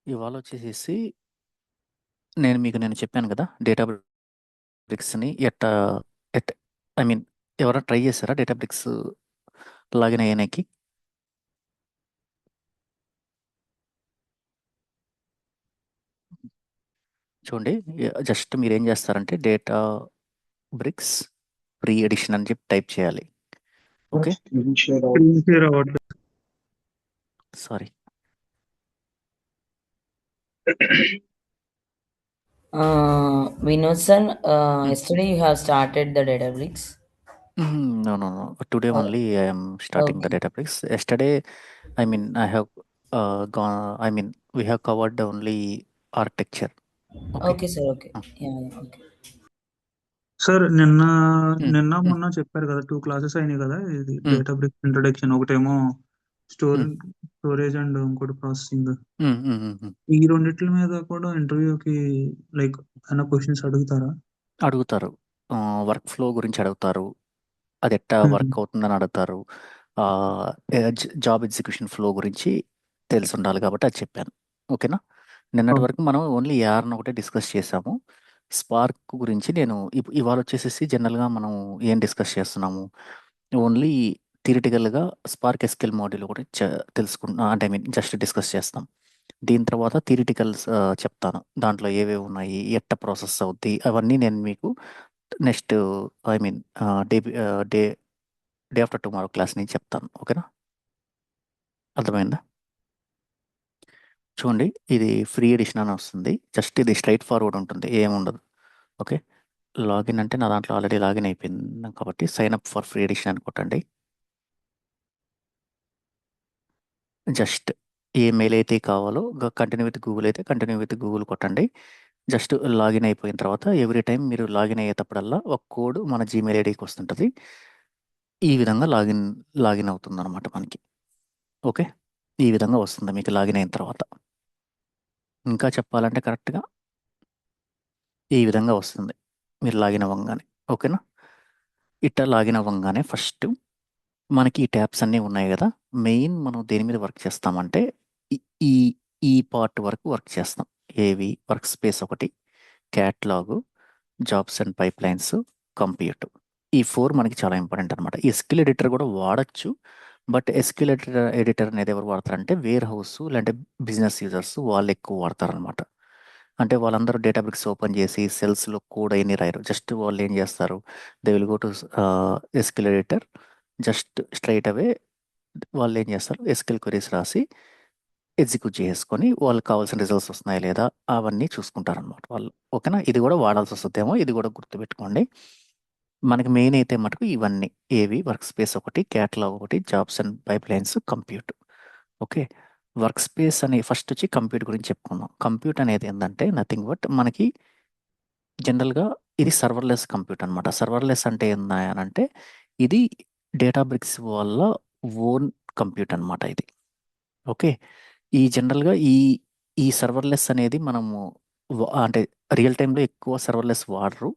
ఇవాళ వచ్చేసేసి నేను చెప్పాను కదా డేటాబ్రిక్స్ని ఎట్ ఐ మీన్ ఎవరైనా ట్రై చేశారా డేటాబ్రిక్స్ లాగిన్ అయ్యానికి? చూడండి, జస్ట్ మీరు ఏం చేస్తారంటే డేటా బ్రిక్స్ ప్రీ ఎడిషన్ అని చెప్పి టైప్ చేయాలి. Okay, screen share screen share అవ్వట్లేదు. Sorry. Vinod sir, yesterday you have started the Databricks. No. Today Oh, only I am starting the okay. Databricks. Yesterday, I mean, I have gone. I mean, we have covered only architecture. Okay. Okay, sir. Okay. Mm, Yeah, okay. Sir నిన్న mm, నిన్న mm, మొన్న చెప్పారు కదా 2 classes అయినాయి కదా ఇది mm, డేటాబ్రిక్స్ introduction ఒకటేమో mm, storage and ఇంకోటి ప్రాసెసింగ్ mm. ఈ రెండిట్ల మీద కూడా ఇంటర్వ్యూకి లైక్ ఏమైనా క్వశ్చన్స్ అడుగుతారా? అడుగుతారు. వర్క్ ఫ్లో గురించి అడుగుతారు. అది ఎట్టా వర్క్ అవుతుందని అడుగుతారు. జాబ్ ఎగ్జిక్యూషన్ ఫ్లో గురించి తెలిసి ఉండాలి కాబట్టి అది చెప్పాను. ఓకేనా? నిన్నటి వరకు మనం ఓన్లీ యార్న్ ఒకటే డిస్కస్ చేసాము. స్పార్క్ గురించి నేను ఇవాళ వచ్చేసేసి జనరల్గా మనం ఏం డిస్కస్ చేస్తున్నాము, ఓన్లీ థియరిటికల్గా స్పార్క్ ఎస్క్యూఎల్ మాడ్యూల్ ఒకటి తెలుసుకుంటున్నా, అంటే ఐ మీన్ జస్ట్ డిస్కస్ చేస్తాం. దీని తర్వాత థియరిటికల్స్ చెప్తాను, దాంట్లో ఏవేవి ఉన్నాయి, ఎట్ట ప్రాసెస్ అవుద్ది, అవన్నీ నేను మీకు next I mean day day day after tomorrow class నుంచి చెప్తాను. ఓకేనా? అర్థమైందా? చూడండి, ఇది ఫ్రీ ఎడిషన్ అని వస్తుంది. జస్ట్ ఇది స్ట్రైట్ ఫార్వర్డ్ ఉంటుంది, ఏముండదు. ఓకే, లాగిన్ అంటే నా దాంట్లో ఆల్రెడీ లాగిన్ అయిపోయింది కాబట్టి sign up for free edition అని కొట్టండి. జస్ట్ ఏ మెయిల్ అయితే కావాలో కంటిన్యూ విత్ గూగుల్ అయితే కంటిన్యూ విత్ గూగుల్ కొట్టండి. జస్ట్ లాగిన్ అయిపోయిన తర్వాత ఎవ్రీ టైం మీరు లాగిన్ అయ్యేటప్పుడల్లా ఒక కోడ్ మన జీమెయిల్ ఐడికి వస్తుంటుంది. ఈ విధంగా లాగిన్ అవుతుంది అనమాట మనకి. ఓకే, ఈ విధంగా వస్తుంది మీకు లాగిన్ అయిన తర్వాత. ఇంకా చెప్పాలంటే కరెక్ట్గా ఈ విధంగా వస్తుంది మీరు లాగిన్ అవ్వగానే. ఓకేనా? ఇట్లా లాగిన్ అవ్వగానే ఫస్ట్ మనకి ఈ ట్యాబ్స్ అన్నీ ఉన్నాయి కదా. మెయిన్ మనం దేని మీద వర్క్ చేస్తామంటే ఈ ఈ ఈ పార్ట్ వరకు వర్క్ చేస్తాం. ఏవి? వర్క్ స్పేస్ ఒకటి, catalogue, jobs and pipe lines, compute. ఈ 4 మనకి చాలా ఇంపార్టెంట్ అనమాట. ఎస్క్యూఎల్ ఎడిటర్ కూడా వాడచ్చు, బట్ ఎస్క్యూఎల్ ఎడిటర్ అనేది ఎవరు వాడతారంటే వేర్ హౌస్ లేదంటే బిజినెస్ యూజర్స్ వాళ్ళు ఎక్కువ వాడతారనమాట. అంటే వాళ్ళందరూ డేటాబ్రిక్స్ ఓపెన్ చేసి సెల్స్లో కోడ్ అయిన రాయరు. జస్ట్ వాళ్ళు ఏం చేస్తారు, they will go to SQL editor, just straight away వాళ్ళు ఏం చేస్తారు, ఎస్క్యూఎల్ క్వెరీస్ రాసి ఎగ్జిక్యూట్ చేసుకొని వాళ్ళకి కావాల్సిన రిజల్ట్స్ వస్తున్నాయా లేదా అవన్నీ చూసుకుంటారనమాట వాళ్ళు. ఓకేనా? ఇది కూడా వాడాల్సి వస్తుందేమో, ఇది కూడా గుర్తుపెట్టుకోండి. మనకి మెయిన్ అయితే మటుకు ఇవన్నీ ఏవి? వర్క్ స్పేస్ ఒకటి, క్యాటలాగ్ ఒకటి, jobs and pipe lines, compute. Okay, work space అని ఫస్ట్ వచ్చి కంప్యూట్ గురించి చెప్పుకుందాం. కంప్యూట్ అనేది ఏంటంటే నథింగ్ బట్ మనకి జనరల్గా ఇది సర్వర్లెస్ కంప్యూట్ అనమాట. సర్వర్లెస్ అంటే ఏంటంటే ఇది డేటాబ్రిక్స్ వల్ల ఓన్ కంప్యూట్ అనమాట ఇది. ఓకే, ఈ జనరల్గా ఈ సర్వర్లెస్ అనేది మనము అంటే రియల్ టైంలో ఎక్కువ సర్వర్లెస్ వాడరు,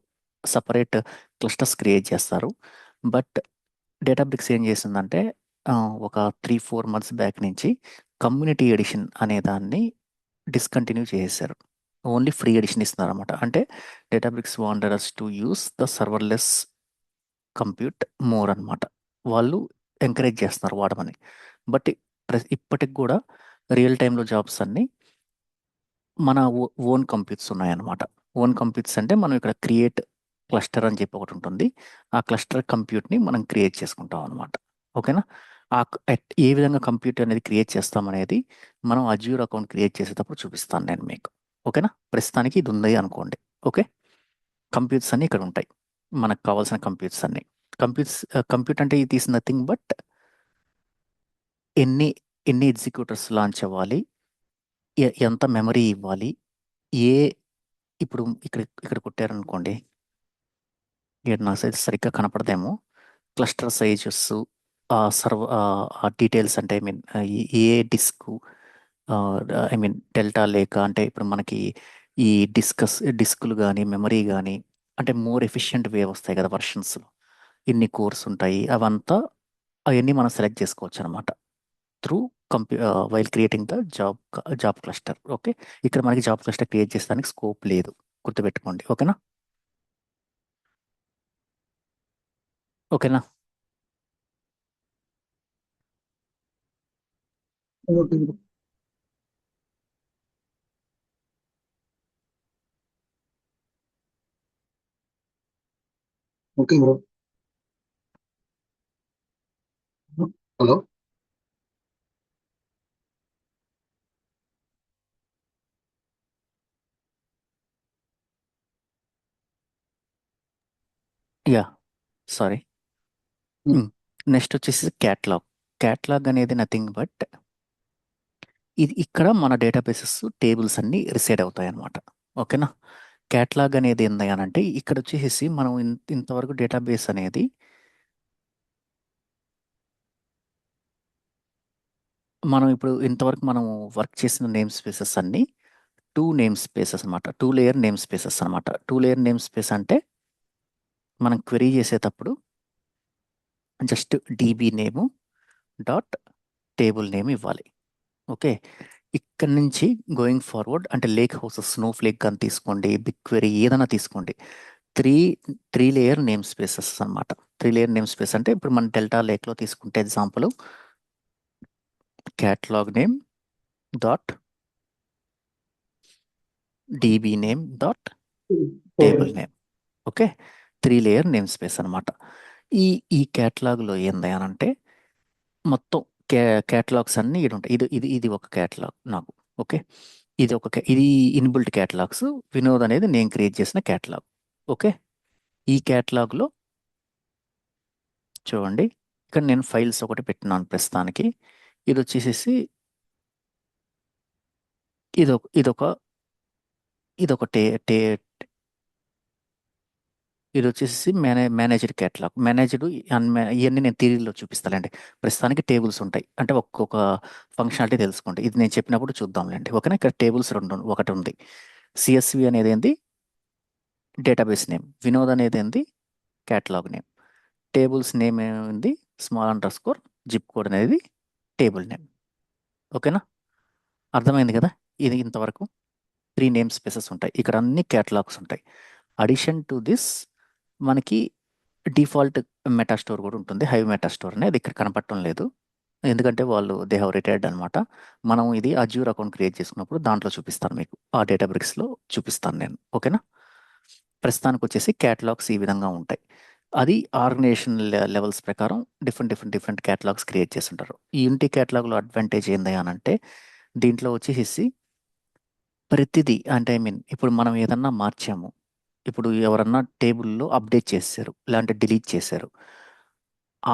సపరేట్ క్లస్టర్స్ క్రియేట్ చేస్తారు. బట్ డేటాబ్రిక్స్ ఏం చేసిందంటే ఒక 3-4 మంత్స్ బ్యాక్ నుంచి కమ్యూనిటీ ఎడిషన్ అనే దాన్ని డిస్కంటిన్యూ చేసేసారు. ఓన్లీ ఫ్రీ ఎడిషన్ ఇస్తున్నారు అనమాట. అంటే Databricks wants to use the serverless compute more అనమాట. వాళ్ళు ఎంకరేజ్ చేస్తున్నారు వాడమని. బట్ ఇప్పటికి కూడా రియల్ టైంలో జాబ్స్ అన్నీ మన ఓన్ కంప్యూట్స్ ఉన్నాయన్నమాట. ఓన్ కంప్యూట్స్ అంటే మనం ఇక్కడ క్రియేట్ క్లస్టర్ అని చెప్పి ఒకటి ఉంటుంది. ఆ క్లస్టర్ కంప్యూట్ని మనం క్రియేట్ చేసుకుంటాం అనమాట. ఓకేనా? ఏ విధంగా కంప్యూట్ అనేది క్రియేట్ చేస్తామనేది మనం అజ్యూర్ అకౌంట్ క్రియేట్ చేసేటప్పుడు చూపిస్తాను నేను మీకు. ఓకేనా? ప్రస్తుతానికి ఇది ఉంది అనుకోండి. ఓకే, కంప్యూటర్స్ అన్నీ ఇక్కడ ఉంటాయి, మనకు కావాల్సిన కంప్యూటర్స్ అన్నీ. కంప్యూట్ అంటే ఇది ఈస్ నథింగ్ బట్ ఎన్ని ఎన్ని ఎగ్జిక్యూటర్స్ లాంచ్ అవ్వాలి, ఎంత మెమరీ ఇవ్వాలి, ఏ ఇప్పుడు ఇక్కడ ఇక్కడ కొట్టారనుకోండి, ఇక్కడ నా సైజ్ సరిగ్గా కనపడదేమో, క్లస్టర్ సైజెస్, ఆ డీటెయిల్స్ అంటే I mean a disk, I mean Delta Lake అంటే ఇప్పుడు మనకి ఈ డిస్కులు కానీ మెమరీ కానీ అంటే మోర్ ఎఫిషియెంట్ వే వస్తాయి కదా వర్షన్స్లో, ఇన్ని కోర్స్ ఉంటాయి, అవన్నీ మనం సెలెక్ట్ చేసుకోవచ్చు అనమాట. Through while creating the job cluster. Okay, ఇక్కడ మనకి జాబ్ క్లస్టర్ క్రియేట్ చేసడానికి స్కోప్ లేదు, గుర్తుపెట్టుకోండి. ఓకేనా? ఓకేనా? Okay bro. Okay bro. Hello. Yeah, sorry. Next వచ్చేసి క్యాట్లాగ్ అనేది నథింగ్ బట్ ఇది ఇక్కడ మన డేటాబేసెస్ టేబుల్స్ అన్ని రిసైడ్ అవుతాయి అన్నమాట. ఓకేనా? క్యాట్లాగ్ అనేది ఏంది అని అంటే ఇక్కడ వచ్చేసి మనం ఇంతవరకు డేటాబేస్ అనేది మనం ఇప్పుడు ఇంతవరకు మనం వర్క్ చేసిన నేమ్ స్పేసెస్ అన్ని 2 నేమ్ స్పేసెస్ అనమాట. 2 లేయర్ నేమ్ స్పేసెస్ అనమాట. 2 లేయర్ నేమ్ స్పేస్ అంటే మనం క్వెరీ చేసేటప్పుడు జస్ట్ డీబీ నేము డాట్ టేబుల్ నేమ్ ఇవ్వాలి. ఓకే, ఇక్కడ నుంచి గోయింగ్ ఫార్వర్డ్ అంటే లేక్ హౌసెస్, స్నో ఫ్లేక్ కానీ తీసుకోండి, బిగ్ క్వెరీ ఏదైనా తీసుకోండి, త్రీ లేయర్ నేమ్ స్పేసెస్ అనమాట. 3 లేయర్ నేమ్ స్పేస్ అంటే ఇప్పుడు మన డెల్టా లేక్లో తీసుకుంటే example catalogue name dot DB name dot table name. Okay, 3 layer name space అనమాట. ఈ క్యాటలాగ్లో ఏంది అని అంటే మొత్తం క్యాటలాగ్స్ అన్నీ ఇది ఉంటాయి. ఇది ఒక క్యాటలాగ్ నాకు. ఓకే, ఇది ఇన్బిల్ట్ క్యాటలాగ్స్. వినోద్ అనేది నేను క్రియేట్ చేసిన క్యాటలాగ్. ఓకే, ఈ క్యాటలాగ్లో చూడండి ఇక్కడ నేను ఫైల్స్ ఒకటి పెట్టినాను ప్రస్తుతానికి. ఇది వచ్చేసేసి ఇదొక ఇదొక ఇదొక టే టే ఇది వచ్చేసి మేనేజ్డ్ క్యాటలాగ్. మేనేజ్డ్ ఇవన్నీ నేను థియరీలో చూపిస్తానండి. ప్రస్తుతానికి టేబుల్స్ ఉంటాయి అంటే ఒక్కొక్క ఫంక్షనాలిటీ తెలుసుకోండి. ఇది నేను చెప్పినప్పుడు చూద్దాంలేండి. ఓకేనా? ఇక్కడ టేబుల్స్ ఒకటి ఉంది. సిఎస్వి అనేది ఏంది? Database name. వినోద్ అనేది ఏంది? Catalogue name. టేబుల్స్ నేమ్ ఏమైంది? _, జిప్ కోడ్ అనేది టేబుల్ నేమ్. ఓకేనా? అర్థమైంది కదా? ఇది ఇంతవరకు 3 నేమ్ స్పేసెస్ ఉంటాయి. ఇక్కడ అన్ని క్యాటలాగ్స్ ఉంటాయి. అడిషన్ టు దిస్ మనకి డిఫాల్ట్ మెటాస్టోర్ కూడా ఉంటుంది. హైవ్ మెటాస్టోర్ అనేది ఇక్కడ కనపడటం లేదు, ఎందుకంటే వాళ్ళు దే హ్యావ్ రిటైర్డ్ అనమాట. మనం ఇది అజ్యూర్ అకౌంట్ క్రియేట్ చేసుకున్నప్పుడు దాంట్లో చూపిస్తాను మీకు, ఆ డేటాబ్రిక్స్లో చూపిస్తాను నేను. ఓకేనా? ప్రస్తుతానికి వచ్చేసి క్యాటలాగ్స్ ఈ విధంగా ఉంటాయి. అది ఆర్గనైజేషన్ లెవెల్స్ ప్రకారం డిఫరెంట్ క్యాటలాగ్స్ క్రియేట్ చేస్తుంటారు. ఈ యూనిటీ క్యాటలాగ్లో అడ్వాంటేజ్ ఏంది అని అంటే దీంట్లో వచ్చేసి ప్రతిదీ అంటే ఇప్పుడు మనం ఏదన్నా మార్చాము, ఇప్పుడు ఎవరన్నా టేబుల్లో అప్డేట్ చేశారు లేదంటే డిలీట్ చేశారు,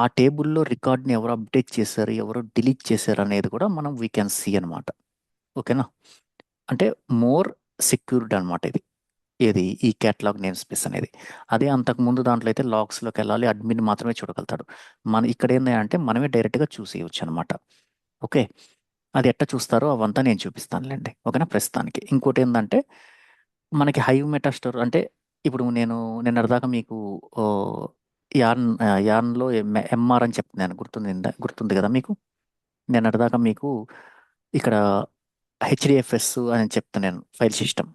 ఆ టేబుల్లో రికార్డ్ని ఎవరు అప్డేట్ చేశారు, ఎవరు డిలీట్ చేశారు అనేది కూడా మనం వీ కెన్ సీ అనమాట. ఓకేనా? అంటే మోర్ సెక్యూర్డ్ అనమాట ఏది ఈ క్యాటలాగ్ నేమ్ స్పేస్ అనేది. అదే అంతకుముందు దాంట్లో అయితే లాగ్స్లోకి వెళ్ళాలి, అడ్మిన్ మాత్రమే చూడగలుగుతాడు. ఇక్కడ ఏంటి అంటే మనమే డైరెక్ట్గా చూసేయచ్చు అనమాట. ఓకే, అది ఎట్లా చూస్తారో అవంతా నేను చూపిస్తానులేండి. ఓకేనా? ప్రస్తుతానికి ఇంకోటి ఏంటంటే మనకి హైవ్ మెటాస్టోర్ అంటే ఇప్పుడు నేను నిన్నటిదాకా మీకు యాన్లో ఎంఆర్ అని చెప్తున్నాను, గుర్తుంది కదా మీకు? నిన్నటిదాకా మీకు ఇక్కడ హెచ్డిఎఫ్ఎస్ అని చెప్తున్నాను, ఫైల్ సిస్టమ్.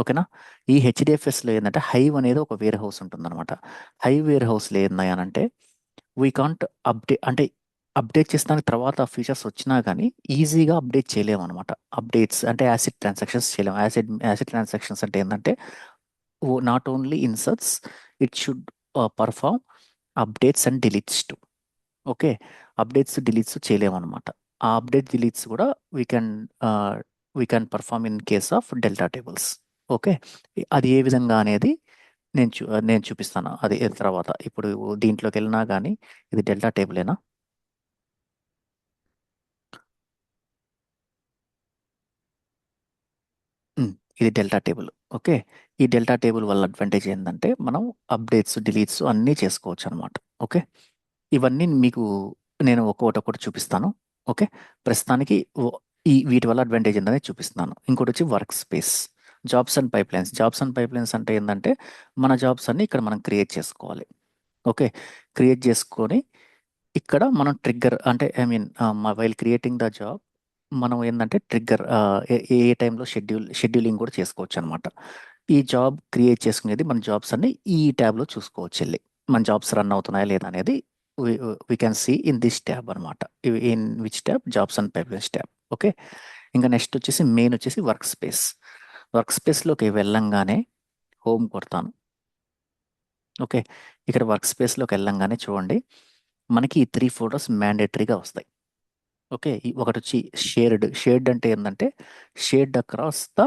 ఓకేనా? ఈ హెచ్డిఎఫ్ఎస్లో ఏంటంటే హైవ్ అనేది ఒక వేర్ హౌస్ ఉంటుందన్నమాట. హైవ్ వేర్ హౌస్లో ఏందనంటే వీ కాంట్ అప్డేట్ చేసిన తర్వాత ఫీచర్స్ వచ్చినా కానీ ఈజీగా అప్డేట్ చేయలేము అనమాట. అప్డేట్స్ అంటే యాసిడ్ ట్రాన్సాక్షన్స్ చేయలేము. యాసిడ్ ట్రాన్సాక్షన్స్ అంటే ఏంటంటే not only inserts, it should perform updates and deletes to. Okay, updates deletes చేయలేము అనమాట. ఆ అప్డేట్ డిలీట్స్ కూడా we can perform in case of delta tables. Okay, అది ఏ విధంగా అనేది నేను చూపిస్తాను అది తర్వాత. ఇప్పుడు దీంట్లోకి వెళ్ళినా కానీ ఇది డెల్టా టేబులేనా? ఇది డెల్టా టేబుల్. ఓకే, ఈ డెల్టా టేబుల్ వల్ల అడ్వాంటేజ్ ఏంటంటే మనం అప్డేట్స్ డిలీట్స్ అన్నీ చేసుకోవచ్చు అనమాట. ఓకే, ఇవన్నీ మీకు నేను ఒక్కొక్కటి చూపిస్తాను. ఓకే, ప్రస్తుతానికి వీటి వల్ల అడ్వాంటేజ్ ఏంటనేది చూపిస్తున్నాను. ఇంకోటి వచ్చి work space, jobs and pipelines అంటే ఏంటంటే మన జాబ్స్ అన్ని ఇక్కడ మనం క్రియేట్ చేసుకోవాలి. ఓకే, క్రియేట్ చేసుకొని ఇక్కడ మనం ట్రిగ్గర్ అంటే I mean while creating the job మనం ఏంటంటే ట్రిగ్గర్ ఏ ఏ టైంలో షెడ్యూలింగ్ కూడా చేసుకోవచ్చు అనమాట. ఈ జాబ్ క్రియేట్ చేసుకునేది మన జాబ్స్ అన్ని ఈ ట్యాబ్లో చూసుకోవచ్చు వెళ్ళి మన జాబ్స్ రన్ అవుతున్నాయా లేదా అనేది we can see in this tab అనమాట. In which tab? Jobs and pipelines tab. Okay. ఇంకా నెక్స్ట్ వచ్చేసి మెయిన్ వచ్చేసి వర్క్ స్పేస్. వర్క్ స్పేస్లోకి వెళ్ళంగానే హోమ్ కొడతాను. ఓకే. ఇక్కడ వర్క్ స్పేస్లోకి వెళ్ళంగానే చూడండి మనకి ఈ 3 ఫోల్డర్స్ మ్యాండేటరీగా వస్తాయి. ఓకే. ఒకటి వచ్చి షేర్డ్ అంటే ఏంటంటే shared across the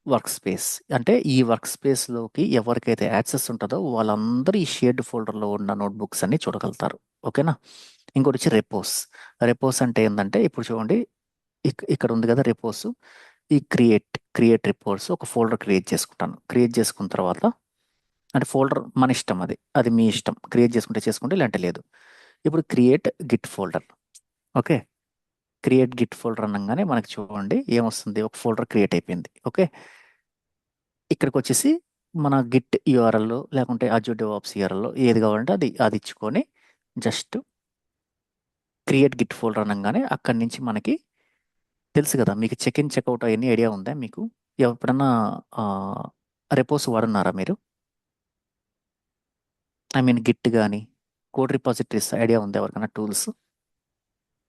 work space. అంటే ఈ వర్క్ స్పేస్లోకి ఎవరికైతే యాక్సెస్ ఉంటుందో వాళ్ళందరూ ఈ షేర్డ్ ఫోల్డర్లో ఉన్న నోట్బుక్స్ అన్ని చూడగలుగుతారు. ఓకేనా. ఇంకోటి వచ్చి రెపోస్. రెపోస్ అంటే ఏంటంటే ఇప్పుడు చూడండి ఇక్కడ ఉంది కదా రెపోస్. ఈ క్రియేట్ రిపోర్ట్స్ ఒక ఫోల్డర్ క్రియేట్ చేసుకుంటాను. క్రియేట్ చేసుకున్న తర్వాత అంటే ఫోల్డర్ మన ఇష్టం, అది మీ ఇష్టం. క్రియేట్ చేసుకుంటే లేదంటే లేదు. ఇప్పుడు create Git folder. Okay. Create Git folder అనగానే మనకి చూడండి ఏమొస్తుంది, ఒక ఫోల్డర్ క్రియేట్ అయిపోయింది. ఓకే. ఇక్కడికి వచ్చేసి మన గిట్ యూఆర్ఎల్ లేకుంటే అజూర్ డెవాప్స్ యూఆర్ఎల్ ఏది కావాలంటే అది ఇచ్చుకొని జస్ట్ క్రియేట్ గిట్ ఫోల్డర్ అనగానే అక్కడి నుంచి మనకి తెలుసు కదా మీకు చెక్ ఇన్ చెక్అవుట్ అవన్నీ ఐడియా ఉందా మీకు? ఎప్పుడన్నా రెపోస్ వాడున్నారా మీరు? ఐ మీన్ గిట్ కానీ కోడ్ రిపాజిటరీస్ ఐడియా ఉందా ఎవరికైనా టూల్స్?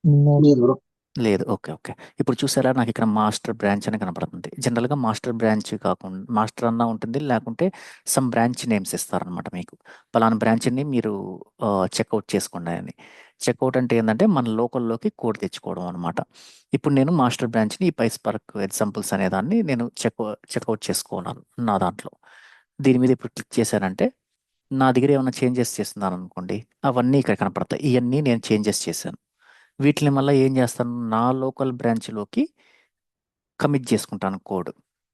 No. లేదు బ్రో. లేదు. ఓకే. ఓకే. ఇప్పుడు చూసారా నాకు ఇక్కడ మాస్టర్ బ్రాంచ్ అని కనపడుతుంది. జనరల్గా మాస్టర్ బ్రాంచ్ కాకుండా మాస్టర్ అన్న ఉంటుంది లేకుంటే సమ్ బ్రాంచ్ నేమ్స్ ఇస్తారనమాట మీకు. పలానా బ్రాంచ్ని మీరు చెక్అవుట్ చేసుకోండి అని. చెక్అవుట్ అంటే ఏంటంటే మన లోకల్లోకి కోడ్ తెచ్చుకోవడం అనమాట. ఇప్పుడు నేను మాస్టర్ బ్రాంచ్ని ఈ పైస్పార్క్ ఎగ్జాంపుల్స్ అనే దాన్ని నేను చెక్అవుట్ చేసుకున్నాను నా దాంట్లో. దీని మీద ఇప్పుడు క్లిక్ చేశానంటే నా దగ్గర ఏమైనా చేంజెస్ చేస్తున్నాను అనుకోండి అవన్నీ ఇక్కడ కనపడతాయి. ఇవన్నీ నేను చేంజెస్ చేశాను. వీటిని మళ్ళీ ఏం చేస్తాను నా లోకల్ బ్రాంచ్లోకి కమిట్ చేసుకుంటాను కోడ్.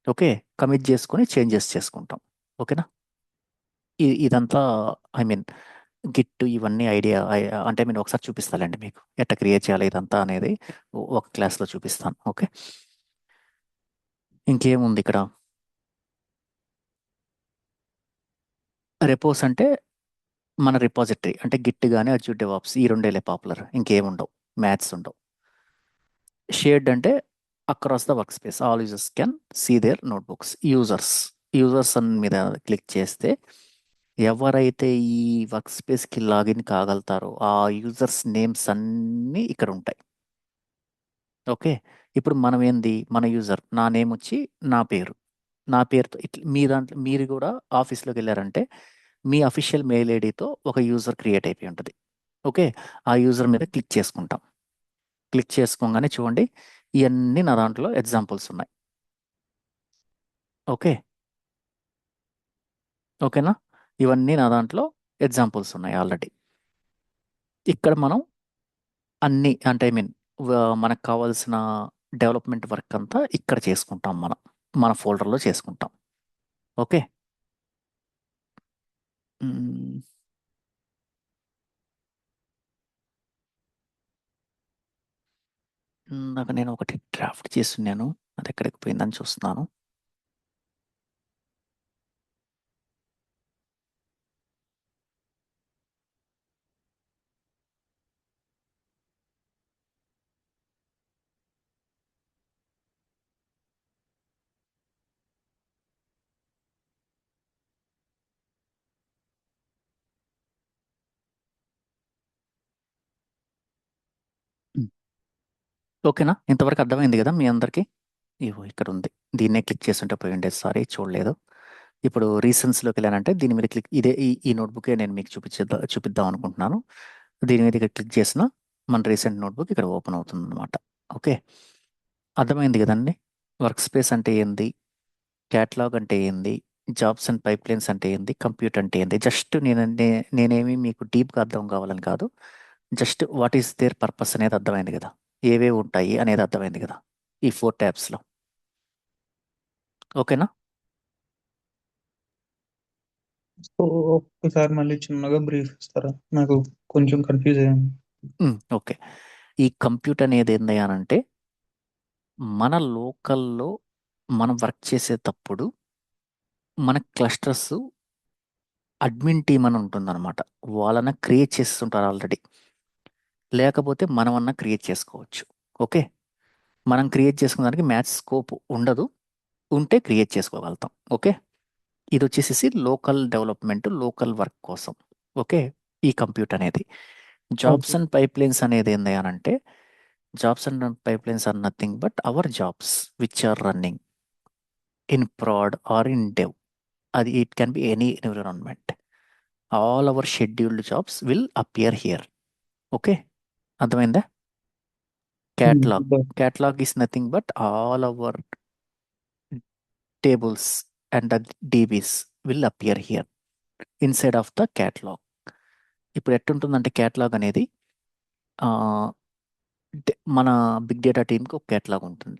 ఓకే. కమిట్ చేసుకొని చేంజెస్ చేసుకుంటాం. ఓకేనా. ఇదంతా ఐ మీన్ గిట్ ఇవన్నీ ఐడియా అంటే నేను ఒకసారి చూపిస్తానండి మీకు ఎట్లా క్రియేట్ చేయాలి ఇదంతా అనేది ఒక క్లాస్లో చూపిస్తాను. ఓకే. ఇంకేముంది ఇక్కడ? రెపోస్ అంటే మన రిపాజిటరీ అంటే గిట్ కానీ అజూర్ డెవాప్స్ ఈ రెండేలే పాపులర్, ఇంకేముండవు, మ్యాథ్స్ ఉండవు. షేర్డ్ అంటే across the workspace all users can see their notebooks. Users అని మీద క్లిక్ చేస్తే ఎవరైతే ఈ వర్క్ స్పేస్కి లాగిన్ కాగలుగుతారో ఆ యూజర్స్ నేమ్స్ అన్నీ ఇక్కడ ఉంటాయి. ఓకే. ఇప్పుడు మనం ఏంది మన యూజర్ నా నేమ్ వచ్చి నా పేరుతో ఇట్లా మీ దాంట్లో మీరు కూడా ఆఫీస్లోకి వెళ్ళారంటే మీ అఫీషియల్ మెయిల్ ఐడితో ఒక యూజర్ క్రియేట్ అయిపోయి ఉంటుంది. ఓకే. ఆ యూజర్ మీద క్లిక్ చేసుకుంటాం. క్లిక్ చేసుకోగానే చూడండి ఇవన్నీ నా దాంట్లో ఎగ్జాంపుల్స్ ఉన్నాయి. ఓకే. ఓకేనా. ఇవన్నీ నా దాంట్లో ఎగ్జాంపుల్స్ ఉన్నాయి ఆల్రెడీ. ఇక్కడ మనం అన్నీ అంటే ఐ మీన్ మనకు కావాల్సిన డెవలప్మెంట్ వర్క్ అంతా ఇక్కడ చేసుకుంటాం, మన ఫోల్డర్లో చేసుకుంటాం. ఓకే. మ్మ్. ఇందాక నేను ఒకటి డ్రాఫ్ట్ చేస్తున్నాను, అది ఎక్కడికి పోయిందని చూస్తున్నాను. మ్మ్. ఓకేనా. ఇంతవరకు అర్థమైంది కదా మీ అందరికీ? ఇవో ఇక్కడ ఉంది. దీన్నే క్లిక్ చేస్తుంటే పోయి ఉండేది, సారీ చూడలేదు. ఇప్పుడు రీసెన్స్లోకి వెళ్ళానంటే దీని మీద క్లిక్ ఇదే ఈ నోట్బుకే నేను మీకు చూపిద్దాం అనుకుంటున్నాను. దీని మీద ఇక్కడ క్లిక్ చేసిన మన రీసెంట్ నోట్బుక్ ఇక్కడ ఓపెన్ అవుతుంది అనమాట. ఓకే. అర్థమైంది కదండి. వర్క్ స్పేస్ అంటే ఏంది, క్యాటలాగ్ అంటే ఏంది, జాబ్స్ అండ్ పైప్లైన్స్ అంటే ఏంది, కంప్యూటర్ అంటే ఏంది. జస్ట్ నేనేమి మీకు డీప్గా అర్థం కావాలని కాదు, just what is their purpose అనేది అర్థమైంది కదా, ఏవేవి ఉంటాయి అనేది అర్థమైంది కదా ఈ 4 ట్యాబ్స్లో. ఓకేనా. సో ఒక్కసారి మళ్ళీ చిన్నగా బ్రీఫ్ ఇస్తారా? నాకు కొంచెం కన్ఫ్యూజ్ అయ్యాను. ఓకే. ఈ కంప్యూటర్ అనేది ఏంది అనంటే మన లోకల్లో మనం వర్క్ చేసేటప్పుడు మన క్లస్టర్స్ అడ్మిన్ టీమ్ అని ఉంటుందన్నమాట. వాళ్ళని క్రియేట్ చేస్తుంటారు ఆల్రెడీ. లేకపోతే మనమన్నా క్రియేట్ చేసుకోవచ్చు. ఓకే, మనం క్రియేట్ చేసుకున్న దానికి మ్యాథ్స్ స్కోప్ ఉండదు, ఉంటే క్రియేట్ చేసుకోగలుగుతాం. ఓకే, ఇది వచ్చేసేసి లోకల్ డెవలప్మెంట్, లోకల్ వర్క్ కోసం. ఓకే, ఈ కంప్యూట్ అనేది జాబ్స్ ఓకే అండ్ పైప్లైన్స్ అనేది ఏంది అని అంటే, jobs and pipelines are nothing but our jobs which are running in prod or in dev. అది it can be any environment. All our scheduled jobs will appear here. Okay, అర్థమైందా? Catalog, catalog is nothing but all our tables and the DBs will appear here inside of the catalog. ఇప్పుడు ఎట్టుంటుందంటే catalogue అనేది ఆ, మన big data టీంకి ఒక catalogue ఉంటుంది,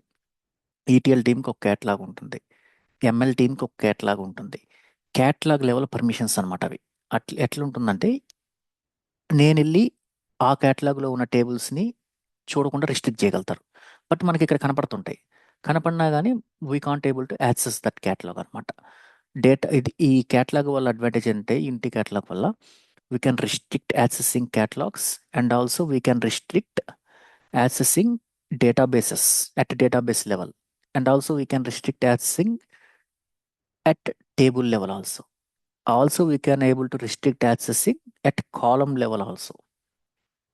ETL టీంకి ఒక క్యాట్లాగ్ ఉంటుంది, ఎంఎల్ టీంకి ఒక క్యాట్లాగ్ ఉంటుంది. క్యాట్లాగ్ లెవెల్ పర్మిషన్స్ అనమాట అవి. ఎట్లుంటుందంటే నేను వెళ్ళి ఆ క్యాట్లాగ్లో ఉన్న టేబుల్స్ని చూడకుండా రిస్ట్రిక్ట్ చేయగలుగుతారు, బట్ మనకి ఇక్కడ కనపడుతుంటాయి. కనపడినా కానీ we can't able to access that catalogue అనమాట. డేటా ఇది ఈ క్యాట్లాగ్ వల్ల అడ్వాంటేజ్ అంటే, ఇంటి క్యాట్లాగ్ వల్ల we can restrict accessing catalogues and also we can restrict accessing databases at database level, and also we can restrict accessing at table level also. Also we can able to restrict accessing at column level also.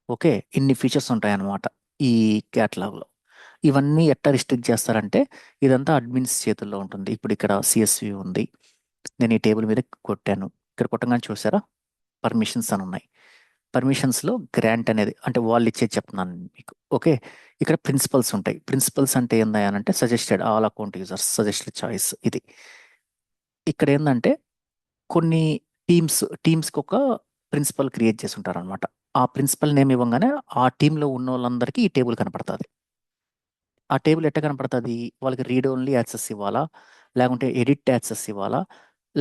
Okay, ఇన్ని features ఉంటాయి అన్నమాట ఈ క్యాటలాగ్లో. ఇవన్నీ ఎట్లా restrict చేస్తారంటే, ఇదంతా admins చేతుల్లో ఉంటుంది. ఇప్పుడు ఇక్కడ సిఎస్వి ఉంది, నేను ఈ టేబుల్ మీద కొట్టాను, ఇక్కడ కొట్టగానే చూసారా పర్మిషన్స్ అని ఉన్నాయి. పర్మిషన్స్లో గ్రాంట్ అనేది అంటే వాళ్ళు ఇచ్చేది చెప్తున్నాను మీకు. ఓకే, ఇక్కడ ప్రిన్సిపల్స్ ఉంటాయి. ప్రిన్సిపల్స్ అంటే ఏందనంటే suggested all account users suggested choice. ఇది ఇక్కడ ఏంటంటే కొన్ని టీమ్స్కి ఒక ప్రిన్సిపల్ క్రియేట్ చేసి ఉంటారు అనమాట. ఆ ప్రిన్సిపల్ నేమ్ ఇవ్వగానే ఆ టీంలో ఉన్న వాళ్ళందరికీ ఈ టేబుల్ కనపడుతుంది. ఆ టేబుల్ ఎట్లా కనపడుతుంది? వాళ్ళకి రీడ్ ఓన్లీ యాక్సెస్ ఇవ్వాలా, లేకుంటే ఎడిట్ యాక్సెస్ ఇవ్వాలా,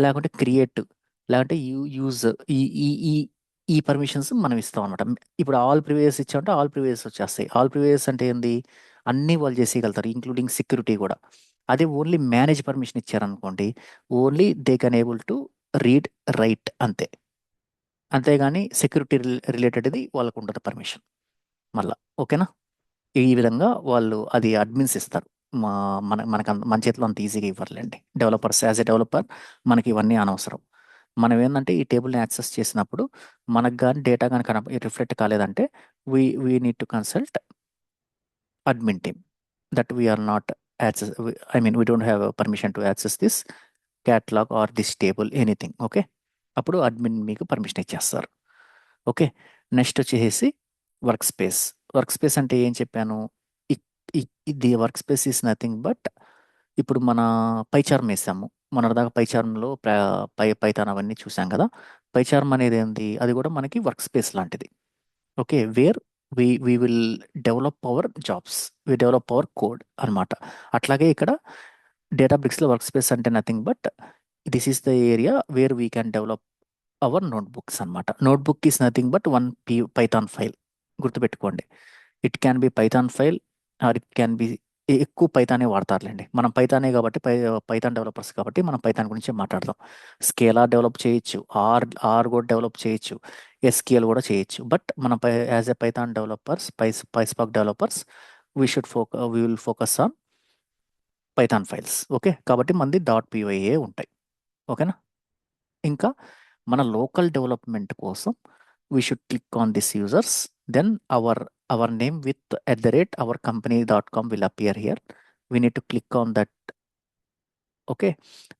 లేకుంటే క్రియేట్, లేకుంటే యూజ్, ఈ ఈ ఈ ఈ పర్మిషన్స్ మనం ఇస్తాం అనమాట. ఇప్పుడు ఆల్ ప్రివియస్ ఇచ్చామంటే ఆల్ ప్రివియస్ వచ్చేస్తాయి. ఆల్ ప్రివియస్ అంటే ఏంది, అన్నీ వాళ్ళు చేసేయగలుగుతారు, ఇంక్లూడింగ్ సెక్యూరిటీ కూడా. అదే ఓన్లీ మేనేజ్ పర్మిషన్ ఇచ్చారనుకోండి, only they can able to read write అంతే. అంతేగాని సెక్యూరిటీ రిలేటెడ్ది వాళ్ళకు ఉంటుంది పర్మిషన్ మళ్ళా. ఓకేనా? ఈ విధంగా వాళ్ళు అది అడ్మిన్స్ ఇస్తారు. మనకు మన చేతిలో అంత ఈజీగా ఇవ్వరులేండి. డెవలపర్స్, యాజ్ ఎ డెవలపర్ మనకి ఇవన్నీ అనవసరం. మనం ఏంటంటే ఈ టేబుల్ని యాక్సెస్ చేసినప్పుడు మనకు కానీ డేటా కానీ రిఫ్లెక్ట్ కాలేదంటే we need to consult admin team that we're not access, I mean we don't have permission to access this catalog or this table anything. Okay, అప్పుడు అడ్మిన్ మీకు పర్మిషన్ ఇచ్చేస్తారు. ఓకే, నెక్స్ట్ వచ్చేసి work space. Work space అంటే ఏం చెప్పాను, ఇది work space is nothing but, ఇప్పుడు మన పైచార్మ్ వేసాము, మన దాకా పైచార్మ్లో పైథాన్ అవన్నీ చూసాం కదా. పైచార్మ్ అనేది ఏంది, అది కూడా మనకి వర్క్ స్పేస్ లాంటిది. Okay, where we will develop our jobs, we develop our code అనమాట. అట్లాగే ఇక్కడ డేటాబ్రిక్స్లో వర్క్ స్పేస్ అంటే nothing but this is the area where we can develop our notebooks అనమాట. Notebook is nothing but one Python file. గుర్తుపెట్టుకోండి, it can be Python file or it can be, ఎక్కువ పైథానే వాడతారులేండి. మనం పైథానే కాబట్టి పైథాన్ డెవలపర్స్ కాబట్టి మనం Python గురించి మాట్లాడదాం. స్కేలార్ డెవలప్ చేయొచ్చు, ఆర్ కూడా డెవలప్ చేయొచ్చు, ఎస్క్యూఎల్ కూడా చేయొచ్చు. బట్ మనం as a Python developers, PySpark developers, we will focus on Python files. Okay, కాబట్టి మనది .py ఉంటాయి. ఓకేనా? ఇంకా మన లోకల్ డెవలప్మెంట్ కోసం we should click on this users, then our name with @ourcompany.com will appear here. We need to click on that. Okay,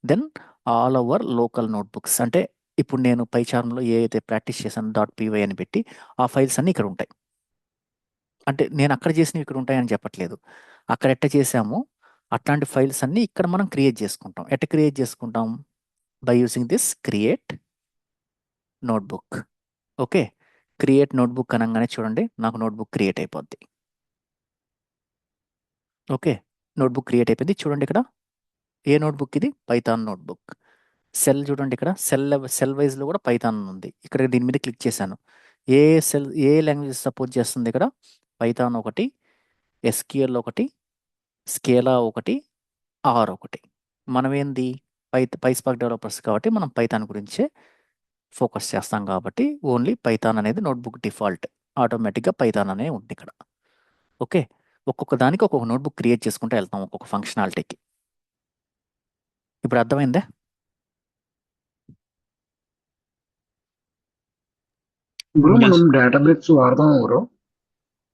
then all our local notebooks అంటే ఇప్పుడు నేను పైచార్మ్లో ఏ అయితే ప్రాక్టీస్ చేశాను .py అని పెట్టి ఆ ఫైల్స్ అన్నీ ఇక్కడ ఉంటాయి. అంటే నేను అక్కడ చేసినవి ఇక్కడ ఉంటాయని చెప్పట్లేదు, అక్కడ ఎట్ట చేసామో అట్లాంటి ఫైల్స్ అన్నీ ఇక్కడ మనం క్రియేట్ చేసుకుంటాం. ఎట్ట క్రియేట్ చేసుకుంటాం? By using this create notebook. Okay, create notebook అనగానే చూడండి నాకు నోట్బుక్ క్రియేట్ అయిపోద్ది. ఓకే, నోట్బుక్ క్రియేట్ అయిపోయింది. చూడండి ఇక్కడ ఏ నోట్బుక్ ఇది, పైథాన్ నోట్బుక్. సెల్ చూడండి, ఇక్కడ సెల్ వైజ్లో కూడా పైథాన్ ఉంది. ఇక్కడ దీని మీద క్లిక్ చేశాను, ఏ లాంగ్వేజ్ సపోర్ట్ చేస్తుంది ఇక్కడ, పైథాన్ ఒకటి, ఎస్క్యూఎల్ ఒకటి, స్కేలా ఒకటి, ఆర్ ఒకటి. మనం ఏంది పైస్పాక్ డెవలపర్స్ కాబట్టి మనం పైథాన్ గురించే ఫోకస్ చేస్తాం కాబట్టి ఓన్లీ పైథాన్ అనేది నోట్బుక్ డిఫాల్ట్. ఆటోమేటిక్గా పైథాన్ అనే ఉంది ఇక్కడ. ఓకే, ఒక్కొక్క దానికి ఒక్కొక్క నోట్బుక్ క్రియేట్ చేసుకుంటూ వెళ్తాం ఒక్కొక్క ఫంక్షనాలిటీకి. ఇప్పుడు అర్థమైందే? Bro Yes. మనం డేటాబ్రిక్స్ వాడతాం బ్రో.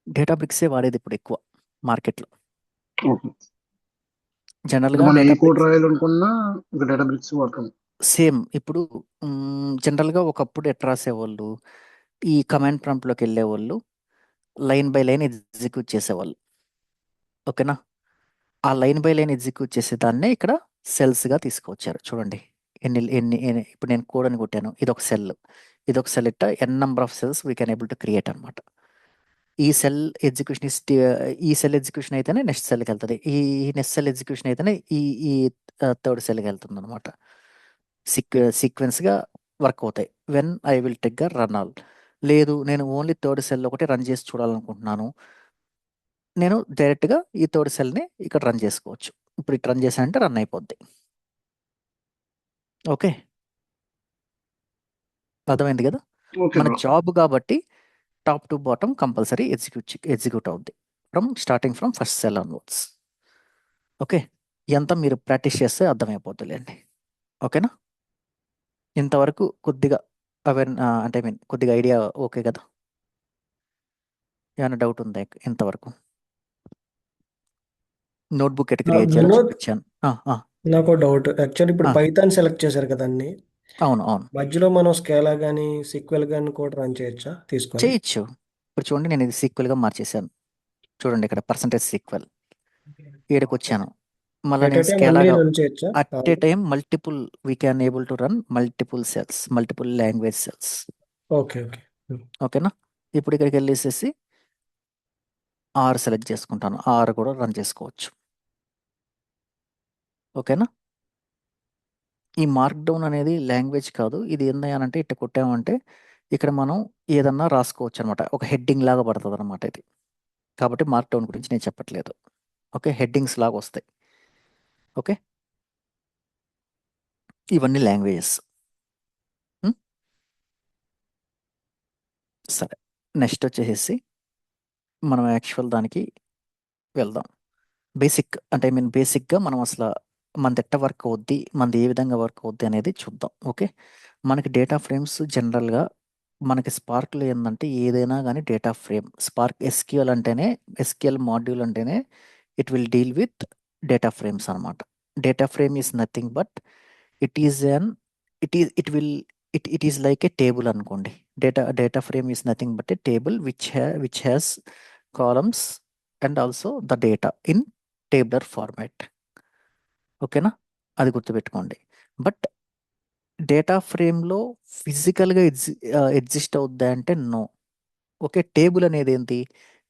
డేటాబ్రిక్సే వాడేది ఇప్పుడు ఎక్కువ మార్కెట్లో. ఓకే. జనరల్గా మనం ఏ కోడ్ డేటాబ్రిక్స్ రాయాలనుకున్నా ఒక డేటాబ్రిక్స్ వాడతాం. సేమ్. ఇప్పుడు జనరల్గా ఒకప్పుడు ఎట్లా రాసేవాళ్ళు, ఈ కమాండ్ ప్రాంప్ట్లోకి వెళ్ళేవాళ్ళు లైన్ బై లైన్ ఎగ్జిక్యూట్ చేసేవాళ్ళు. ఓకేనా? ఆ లైన్ బై లైన్ ఎగ్జిక్యూట్ చేసేదాన్నే ఇక్కడ సెల్స్గా తీసుకొచ్చారు. చూడండి ఇప్పుడు నేను కోడ్ అని కొట్టాను, ఇదొక సెల్, ఇదొక సెల్, ఇట్ట n number of cells we can able to create అనమాట. ఈ సెల్ ఎగ్జిక్యూషన్ ఈ సెల్ ఎగ్జిక్యూషన్ అయితేనే నెక్స్ట్ సెల్కి వెళ్తుంది, ఈ నెక్స్ట్ సెల్ ఎగ్జిక్యూషన్ అయితేనే ఈ ఈ థర్డ్ సెల్కి వెళ్తుంది అనమాట. సీక్వెన్స్గా వర్క్ అవుతాయి. When I will trigger run all. లేదు నేను ఓన్లీ థర్డ్ సెల్ ఒకటి రన్ చేసి చూడాలనుకుంటున్నాను, నేను డైరెక్ట్గా ఈ థర్డ్ సెల్ని ఇక్కడ రన్ చేసుకోవచ్చు. ఇప్పుడు ఇటు రన్ చేశానంటే రన్ అయిపోద్ది. ఓకే, అర్థమైంది కదా? ఓకే మన బ్రో. జాబ్ కాబట్టి top to bottom compulsory execute అవుద్ది starting from first cell onwards. Okay, ఎంత మీరు ప్రాక్టీస్ చేస్తే అర్థమైపోతుందిలేండి. ఓకేనా? ఇంతవరకు కొద్దిగా అంటే కొద్దిగా ఐడియా ఓకే కదా? ఏమైనా డౌట్ ఉందా ఇంతవరకు? నోట్బుక్ ఎట్ క్రియేట్ చేయాలో వినోద్, చూపించాను. నాకు డౌట్. యాక్చువల్లీ ఇప్పుడు ఆ, పైథాన్ సెలెక్ట్ చేశారు కదండి, అవును అవును మధ్యలో మనం స్కేలా కానీ సీక్వెల్ కానీ కూడా రన్ చేయొచ్చా తీసుకొని? చేయొచ్చు. ఇప్పుడు చూడండి, నేను ఇది సీక్వెల్గా మార్చేశాను. చూడండి ఇక్కడ %SQL ఏడుకి వచ్చాను. మళ్ళీ ఎట్ ఏ నేను టైం అన్ని స్కేలాగా రన్ చేయొచ్చా? At a time multiple we can able to run multiple cells, multiple language cells. Okay okay. ఓకేనా? ఇప్పుడు ఇక్కడికి వెళ్ళేసేసి ఆర్ సెలెక్ట్ చేసుకుంటాను, ఆర్ కూడా రన్ చేసుకోవచ్చు. ఓకేనా? ఈ మార్క్ డౌన్ అనేది లాంగ్వేజ్ కాదు, ఇది ఏందయ్యానంటే ఇట్లా కొట్టామంటే ఇక్కడ మనం ఏదన్నా రాసుకోవచ్చు అనమాట, ఒక హెడ్డింగ్ లాగా పడుతుంది అనమాట ఇది. కాబట్టి మార్క్ డౌన్ గురించి నేను చెప్పట్లేదు. ఓకే, హెడ్డింగ్స్ లాగా వస్తాయి. ఓకే, ఇవన్నీ లాంగ్వేజెస్. సరే, నెక్స్ట్ వచ్చేసి మనం యాక్చువల్ దానికి వెళ్దాం. బేసిక్ అంటే బేసిక్గా మనం అసలు మనది ఎట్ట వర్క్ అవుద్ది, మనది ఏ విధంగా వర్క్ అవుద్ది అనేది చూద్దాం. ఓకే, మనకి డేటా ఫ్రేమ్స్ జనరల్గా మనకి స్పార్క్లో ఏంటంటే ఏదైనా కానీ data frame, Spark SQL module అంటేనే it will deal with data frames అనమాట. Data frame is nothing but it is an it will it is like a table అనుకోండి. Data frame is nothing but a table which has columns and also the data in tabular format. ఓకేనా? అది గుర్తుపెట్టుకోండి. But data ఫ్రేమ్లో ఫిజికల్గా exist అవుద్దా అంటే no. Okay, table అనేది ఏంటి,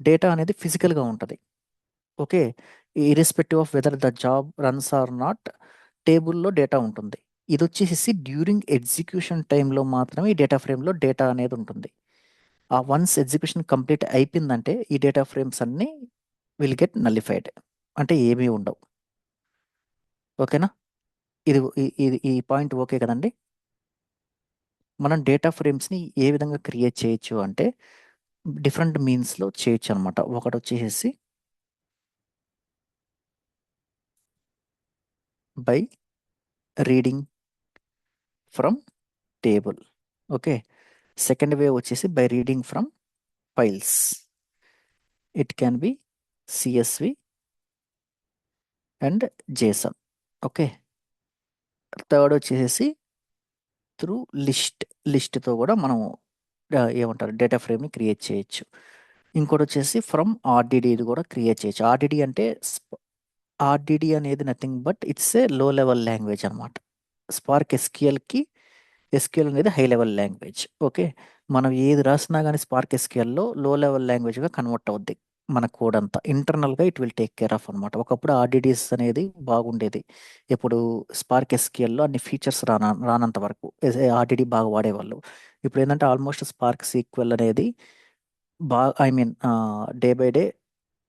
డేటా అనేది ఫిజికల్గా ఉంటుంది. Okay, irrespective of whether the job runs or not, టేబుల్లో డేటా ఉంటుంది. ఇది వచ్చేసి డ్యూరింగ్ ఎగ్జిక్యూషన్ టైంలో మాత్రమే ఈ డేటా ఫ్రేమ్లో డేటా అనేది ఉంటుంది. ఆ వన్స్ ఎగ్జిక్యూషన్ కంప్లీట్ అయిపోయిందంటే ఈ డేటా ఫ్రేమ్స్ అన్నీ విల్ గెట్ నల్లిఫైడ్, అంటే ఏమీ ఉండవు. ఓకేనా? ఈ పాయింట్ ఓకే కదండి? మనం డేటా ఫ్రేమ్స్ని ఏ విధంగా క్రియేట్ చేయొచ్చు అంటే డిఫరెంట్ మీన్స్లో చేయొచ్చు అనమాట. ఒకటి వచ్చేసి by reading from table. Okay, second way వచ్చేసి by reading from files. It can be CSV and JSON. Okay, third వచ్చేసి త్రూ లిస్ట్తో కూడా మనం ఏమంటారు డేటా ఫ్రేమ్ని క్రియేట్ చేయొచ్చు. ఇంకోటి వచ్చేసి ఫ్రమ్ RDD కూడా క్రియేట్ చేయొచ్చు. RDD అనేది nothing but it's a low level language అనమాట. స్పార్క్ ఎస్క్యూఎల్ అనేది హై లెవెల్ లాంగ్వేజ్. ఓకే, మనం ఏది రాసినా కానీ స్పార్క్ ఎస్క్యూఎల్లో లో లెవెల్ లాంగ్వేజ్గా కన్వర్ట్ అవుద్ది. మన కోడ్ అంతా ఇంటర్నల్గా it will take care of అనమాట. ఒకప్పుడు RDDs అనేది బాగుండేది, ఇప్పుడు స్పార్క్ ఎస్క్యూఎల్లో అన్ని ఫీచర్స్ రానంత వరకు RDD బాగా వాడేవాళ్ళు. ఇప్పుడు ఏంటంటే ఆల్మోస్ట్ స్పార్క్ SQL అనేది డే బై డే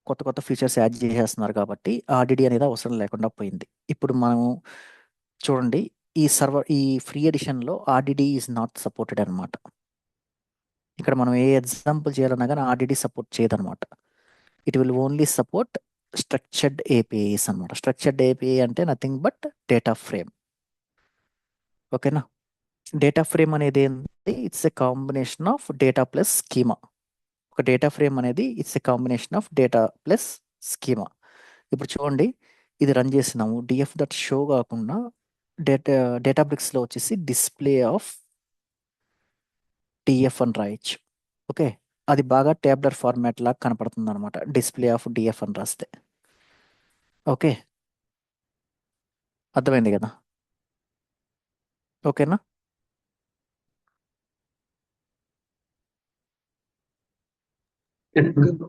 కొత్త కొత్త ఫీచర్స్ యాడ్ చేసేస్తున్నారు కాబట్టి RDD అనేది అవసరం లేకుండా పోయింది. ఇప్పుడు మనం చూడండి, ఈ ఫ్రీ ఎడిషన్లో RDD ఈజ్ నాట్ సపోర్టెడ్ అనమాట. ఇక్కడ మనం ఏ ఎగ్జాంపుల్ చేయాలన్నా కానీ ఆర్డిడి సపోర్ట్ చేయదనమాట. It will only support structured APIs అనమాట. స్ట్రక్చర్డ్ ఏపీఐ అంటే నథింగ్ బట్ డేటా ఫ్రేమ్. ఓకేనా? డేటా ఫ్రేమ్ అనేది ఏంటి? It's a combination of data plus schema. ఒక డేటా ఫ్రేమ్ అనేది it's a combination of data plus schema. ఇప్పుడు చూడండి, ఇది రన్ చేసినాము. డిఎఫ్ దట్ షో కాకుండా డేటాబ్రిక్స్లో వచ్చేసి డిస్ప్లే ఆఫ్ డిఎఫ్ అని రాయొచ్చు. ఓకే, అది బాగా టేబులర్ ఫార్మాట్ లాగా కనపడుతుంది అనమాట, డిస్ప్లే ఆఫ్ డిఎఫ్ అని రాస్తే. ఓకే, అర్థమైంది కదా? ఓకేనా? Okay, bro.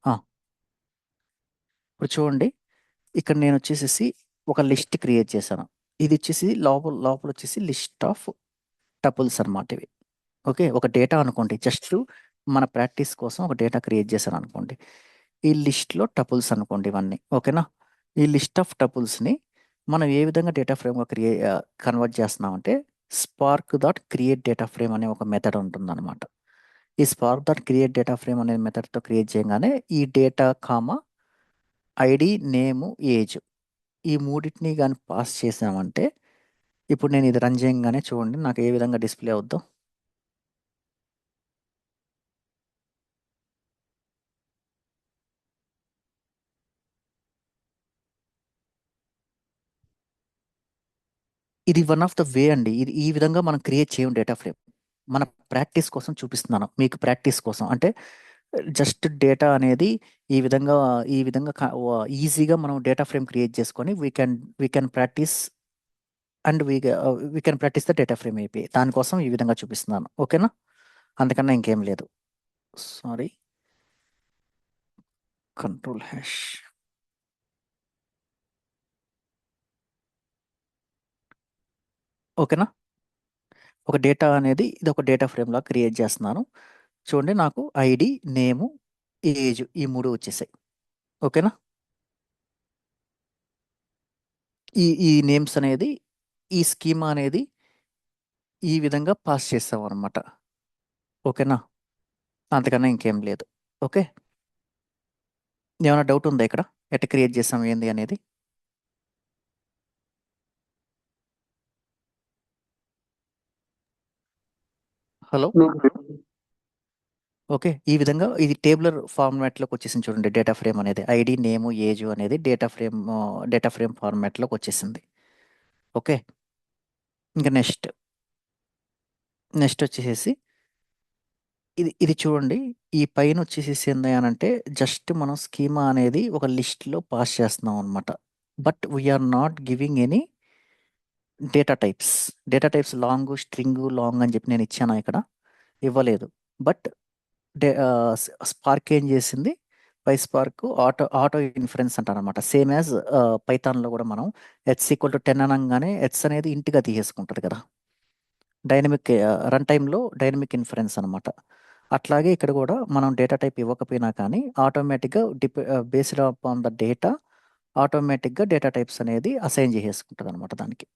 ఆ, ఇప్పుడు చూడండి, ఇక్కడ నేను వచ్చేసేసి ఒక లిస్ట్ క్రియేట్ చేశాను. ఇది వచ్చేసి లోపల లోపల వచ్చేసి లిస్ట్ ఆఫ్ టపుల్స్ అనమాట ఇవి. ఓకే, ఒక డేటా అనుకోండి, జస్ట్ మన ప్రాక్టీస్ కోసం ఒక డేటా క్రియేట్ చేశాను అనుకోండి. ఈ లిస్ట్లో టపుల్స్ అనుకోండి ఇవన్నీ. ఓకేనా? ఈ లిస్ట్ ఆఫ్ టపుల్స్ని మనం ఏ విధంగా డేటా ఫ్రేమ్గా కన్వర్ట్ చేస్తున్నామంటే spark dot create data frame అనే ఒక మెథడ్ ఉంటుందన్నమాట. ఈ spark dot create data frame అనే మెథడ్తో క్రియేట్ చేయగానే ఈ డేటా కామా ఐడి, నేము, ఏజ్ ఈ మూడింటిని కానీ పాస్ చేసామంటే ఇప్పుడు నేను ఇది రన్ చేయగానే చూడండి నాకు ఏ విధంగా డిస్ప్లే అవుద్దో. ఇది వన్ ఆఫ్ ద వే అండి. ఇది ఈ విధంగా మనం క్రియేట్ చేయం డేటా ఫ్రేమ్. మన ప్రాక్టీస్ కోసం చూపిస్తున్నాను మీకు, ప్రాక్టీస్ కోసం. అంటే జస్ట్ డేటా అనేది ఈ విధంగా ఈజీగా మనం డేటా ఫ్రేమ్ క్రియేట్ చేసుకొని we can practice and we can practice the data frame AP. దానికోసం ఈ విధంగా చూపిస్తున్నాను. ఓకేనా? అందుకన్నా ఇంకేం లేదు. Sorry, control hash. ఓకేనా? ఒక డేటా అనేది ఇది ఒక డేటా ఫ్రేమ్ లాగా క్రియేట్ చేస్తున్నాను. చూడండి, నాకు ఐడి, నేము, ఏజ్ ఈ మూడు వచ్చేసాయి. ఓకేనా? ఈ నేమ్స్ అనేది, ఈ స్కీమా అనేది ఈ విధంగా పాస్ చేస్తాం అనమాట. ఓకేనా? అంతకన్నా ఇంకేం లేదు. ఓకే, ఏమైనా డౌట్ ఉందా ఇక్కడ ఎట్లా క్రియేట్ చేస్తాం ఏంది అనేది? Hello, No. ఓకే. ఈ విధంగా ఇది టేబులర్ ఫార్మాట్లోకి వచ్చేసింది చూడండి. డేటా ఫ్రేమ్ అనేది ఐడి, నేము, ఏజ్ అనేది డేటా ఫ్రేమ్ ఫార్మాట్లోకి వచ్చేసింది. ఓకే, ఇంకా నెక్స్ట్ వచ్చేసేసి ఇది చూడండి, ఈ పైన వచ్చేసేసి ఏంది అని అంటే జస్ట్ మనం స్కీమా అనేది ఒక లిస్ట్లో పాస్ చేస్తున్నాం అనమాట. But we're not giving any data types long, string, long అని చెప్పి నేను ఇచ్చాను ఇక్కడ, ఇవ్వలేదు. బట్ స్పార్క్ ఏం చేసింది, స్పార్క్ ఆటో ఇన్ఫరెన్స్ అంటారు అనమాట. సేమ్ యాజ్ పైథాన్లో కూడా మనం h=10 అనగానే హెచ్ అనేది ఇంటిగా తీసేసుకుంటుంది కదా, డైనమిక్ రన్ టైంలో డైనమిక్ ఇన్ఫరెన్స్ అనమాట. అట్లాగే ఇక్కడ కూడా మనం డేటా టైప్ ఇవ్వకపోయినా కానీ ఆటోమేటిక్గా బేస్డ్ ఆన్ ద డేటా ఆటోమేటిక్గా డేటా టైప్స్ అనేది అసైన్ చేసేసుకుంటుంది అనమాట దానికి.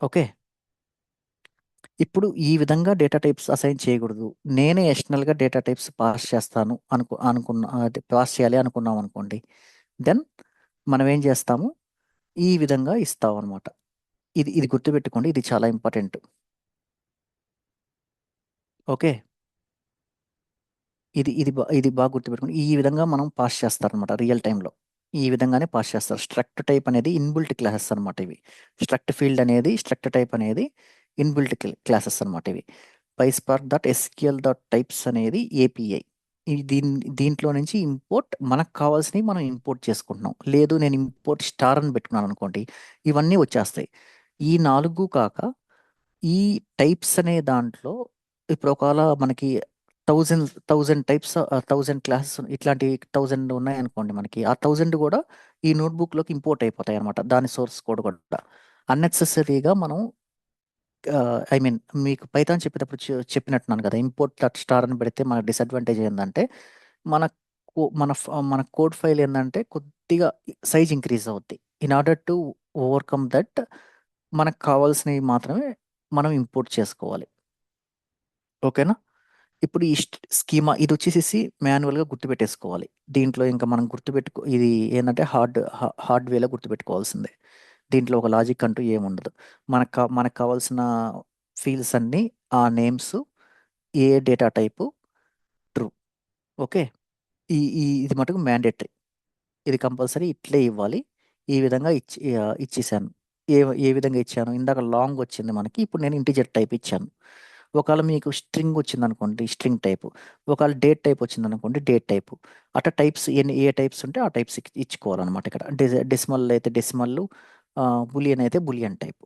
ఓకే, ఇప్పుడు ఈ విధంగా డేటా టైప్స్ అసైన్ చేయకూడదు, నేనే ఎక్స్టర్నల్గా డేటా టైప్స్ పాస్ చేస్తాను పాస్ చేయాలి అనుకున్నాం అనుకోండి, దెన్ మనం ఏం చేస్తాము, ఈ విధంగా ఇస్తాం అనమాట. ఇది గుర్తుపెట్టుకోండి, ఇది చాలా ఇంపార్టెంట్. ఓకే, ఇది బాగా గుర్తుపెట్టుకోండి. ఈ విధంగా మనం పాస్ చేస్తారనమాట రియల్ టైంలో. ఈ విధంగానే పాస్ చేస్తారు. స్ట్రక్ట్ టైప్ అనేది ఇన్బిల్ట్ క్లాసెస్ అనమాట ఇవి. స్ట్రక్ట్ ఫీల్డ్ అనేది, స్ట్రక్ట్ టైప్ అనేది ఇన్బిల్ట్ క్లాసెస్ అనమాట ఇవి. PySpark.SQL.types అనేది ఏపీఐ. దీంట్లో నుంచి ఇంపోర్ట్ మనకు కావాల్సినవి మనం ఇంపోర్ట్ చేసుకుంటున్నాం. లేదు నేను ఇంపోర్ట్ స్టార్ అని పెట్టుకున్నాను అనుకోండి, ఇవన్నీ వచ్చేస్తాయి. ఈ 4 కాక ఈ టైప్స్ అనే దాంట్లో ఇప్పుడు ఒకవేళ మనకి 1000 టైప్స్ 1000 క్లాసెస్ ఇట్లాంటి 1000 ఉన్నాయనుకోండి మనకి. ఆ 1000 కూడా ఈ నోట్‌బుక్‌లోకి ఇంపోర్ట్ అయిపోతాయన్నమాట. దాని సోర్స్ కోడ్ కూడా. అన్నెసెసరీగా మనం ఐ మీన్ మీకు పైథాన్ చెప్పేటప్పుడు చెప్పినట్టున్నాను కదా! ఇంపోర్ట్ డాట్ స్టార్ అని పెడితే మన డిసడ్వాంటేజ్ ఏందంటే, మన మన కోడ్ ఫైల్ ఏందంటే కొద్దిగా సైజ్ ఇంక్రీజ్ అవుద్ది. In order to overcome that మనకు కావాల్సినవి మాత్రమే మనం ఇంపోర్ట్ చేసుకోవాలి. ఓకేనా? ఇప్పుడు ఈ స్కీమా ఇదొచ్చేసేసి మాన్యువల్‌గా గుర్తుపెట్టేసుకోవాలి. దీంట్లో ఇంకా మనం ఇది ఏందంటే హార్డ్ వేలో గుర్తుపెట్టుకోవాల్సిందే. దీంట్లో ఒక లాజిక్ అంటూ ఏముండదు. మనకు కావాల్సిన ఫీల్డ్స్ అన్నీ ఆ నేమ్స్, ఏ డేటా టైపు, ట్రూ. ఓకే. ఇది మటుకు మ్యాండేటరీ. ఇది కంపల్సరీ ఇట్లే ఇవ్వాలి. ఈ విధంగా ఇచ్చేసాను. ఏ ఏ విధంగా ఇచ్చాను? ఇందాక లాంగ్ వచ్చింది మనకి. ఇప్పుడు నేను ఇంటిజర్ టైప్ ఇచ్చాను. ఒకవేళ మీకు స్ట్రింగ్ వచ్చిందనుకోండి స్ట్రింగ్ టైపు. ఒకవేళ డేట్ టైప్ వచ్చిందనుకోండి డేట్ టైపు. అట్లా టైప్స్ ఏ టైప్స్ ఉంటే ఆ టైప్స్ ఇచ్చుకోవాలన్నమాట ఇక్కడ. డెసిమల్ అయితే డెసిమల్, బూలియన్ అయితే బూలియన్ టైపు.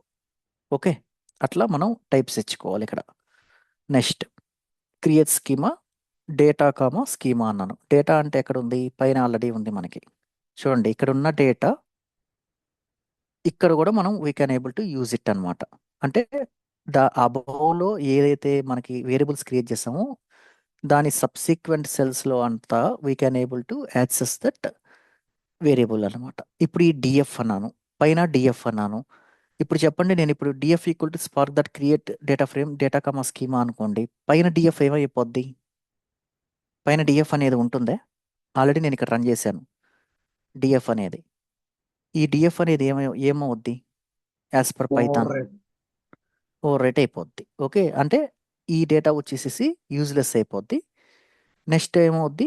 ఓకే. అట్లా మనం టైప్స్ ఇచ్చుకోవాలి ఇక్కడ. Next create schema data schema అన్నాను. డేటా అంటే ఎక్కడ ఉంది? పైన ఆల్రెడీ ఉంది మనకి. చూడండి ఇక్కడ ఉన్న డేటా ఇక్కడ కూడా మనం we can able to use it అనమాట. అంటే అబోవ్లో ఏదైతే మనకి వేరియబుల్స్ క్రియేట్ చేసామో దాని సబ్సిక్వెంట్ సెల్స్లో అంతా we can able to access that variable అనమాట. ఇప్పుడు ఈ డిఎఫ్ అన్నాను, పైన డిఎఫ్ అన్నాను. ఇప్పుడు చెప్పండి, నేను ఇప్పుడు DF equal to spark that create data frame data schema అనుకోండి. పైన డిఎఫ్ ఏమైపోద్ది? పైన డిఎఫ్ అనేది ఉంటుందే. ఆల్రెడీ నేను ఇక్కడ రన్ చేశాను డిఎఫ్ అనేది. ఈ డిఎఫ్ అనేది ఏమవుద్ది? As per Python over right అయిపోద్ది. ఓకే. అంటే ఈ డేటా వచ్చేసేసి యూజ్లెస్ అయిపోద్ది. నెక్స్ట్ ఏమవుద్ది?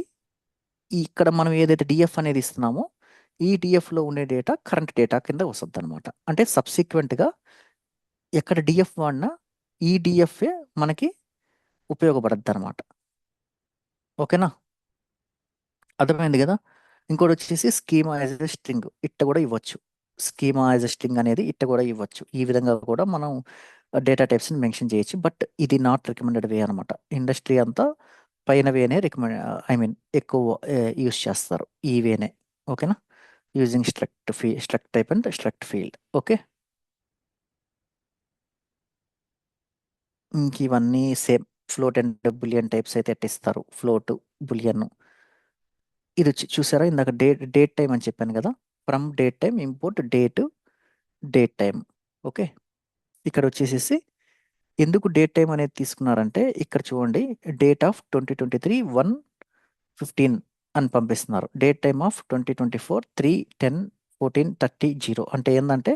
ఇక్కడ మనం ఏదైతే డిఎఫ్ అనేది ఇస్తున్నామో ఈ డిఎఫ్లో ఉండే డేటా కరెంట్ డేటా కింద వస్తుంది అనమాట. అంటే సబ్సిక్వెంట్గా ఎక్కడ డిఎఫ్ వాడినా ఈ డిఎఫ్ఏ మనకి ఉపయోగపడద్ది అనమాట. ఓకేనా? అర్థమైంది కదా? ఇంకోటి వచ్చేసి స్కీమా యాజ్ ఎ స్ట్రింగ్ ఇట్ట కూడా ఇవ్వచ్చు. స్కీమా యాజ్ ఎ స్ట్రింగ్ అనేది ఇట్ట కూడా ఇవ్వచ్చు. ఈ విధంగా కూడా మనం డేటా టైప్స్ని మెన్షన్ చేయొచ్చు. బట్ ఇది నాట్ రికమెండెడ్ వే అనమాట. ఇండస్ట్రీ అంతా పైన వేనే ఎక్కువ యూస్ చేస్తారు ఈ వేనే. ఓకేనా? Using struct type and struct field. Okay. ఇంక ఇవన్నీ same float and boolean types అయితే ఇస్తారు. Float, boolean. ఇది వచ్చి చూసారా ఇందాక డేట్ టైం అని చెప్పాను కదా. From date time import date time. Okay. ఇక్కడ వచ్చేసేసి ఎందుకు డేట్ టైం అనేది తీసుకున్నారంటే ఇక్కడ చూడండి డేట్ ఆఫ్ 2023 అని పంపిస్తున్నారు. డేట్ టైమ్ ఆఫ్ 2024 3/10/14/30 అంటే ఏంటంటే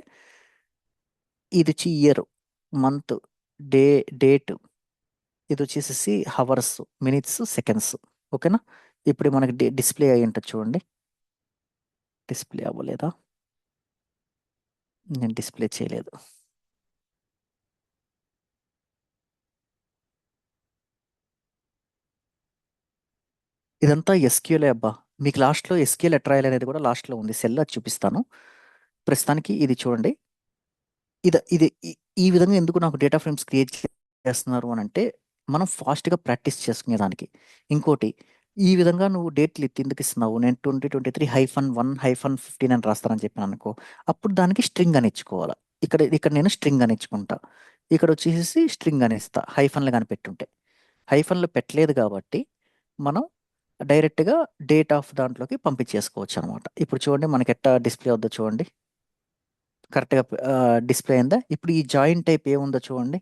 ఇది వచ్చి ఇయర్, మంత్, డేట్, ఇది వచ్చేసేసి హవర్స్, మినిట్స్, సెకండ్స్. ఓకేనా? ఇప్పుడు మనకి డిస్ప్లే అయ్యి ఉంటుంది చూడండి. డిస్ప్లే అవ్వలేదా? నేను డిస్ప్లే చేయలేదు. ఇదంతా ఎస్క్యూఎల్ అబ్బా. మీకు లాస్ట్లో ఎస్క్యూఎల్ ఎట్లా రాయాలి అనేది కూడా లాస్ట్లో ఉంది. సెల్ అది చూపిస్తాను. ప్రస్తుతానికి ఇది చూడండి. ఇది ఈ విధంగా ఎందుకు నాకు డేటా ఫ్రేమ్స్ క్రియేట్ చేస్తున్నారు అని అంటే మనం ఫాస్ట్గా ప్రాక్టీస్ చేసుకునేదానికి. ఇంకోటి ఈ విధంగా నువ్వు డేట్లు ఎందుకు ఇస్తున్నావు? నేను 2023-1-15 అని రాస్తానని చెప్పాను అనుకో, అప్పుడు దానికి స్ట్రింగ్ అని ఇచ్చుకోవాలి. ఇక్కడ నేను స్ట్రింగ్ అని ఇచ్చుకుంటా. ఇక్కడ వచ్చేసి స్ట్రింగ్ అని ఇస్తా. హైఫన్లు కానీ పెట్టుంటే. హైఫన్లు పెట్టలేదు కాబట్టి మనం డైరెక్ట్గా డేట్ ఆఫ్ దాంట్లోకి పంపించేసుకోవచ్చు అనమాట. ఇప్పుడు చూడండి మనకి ఎట్టా డిస్ప్లే అవుద్దో చూడండి. కరెక్ట్గా డిస్ప్లే అయిందా? ఇప్పుడు ఈ జాయిన్ టైప్ ఏముందో చూడండి.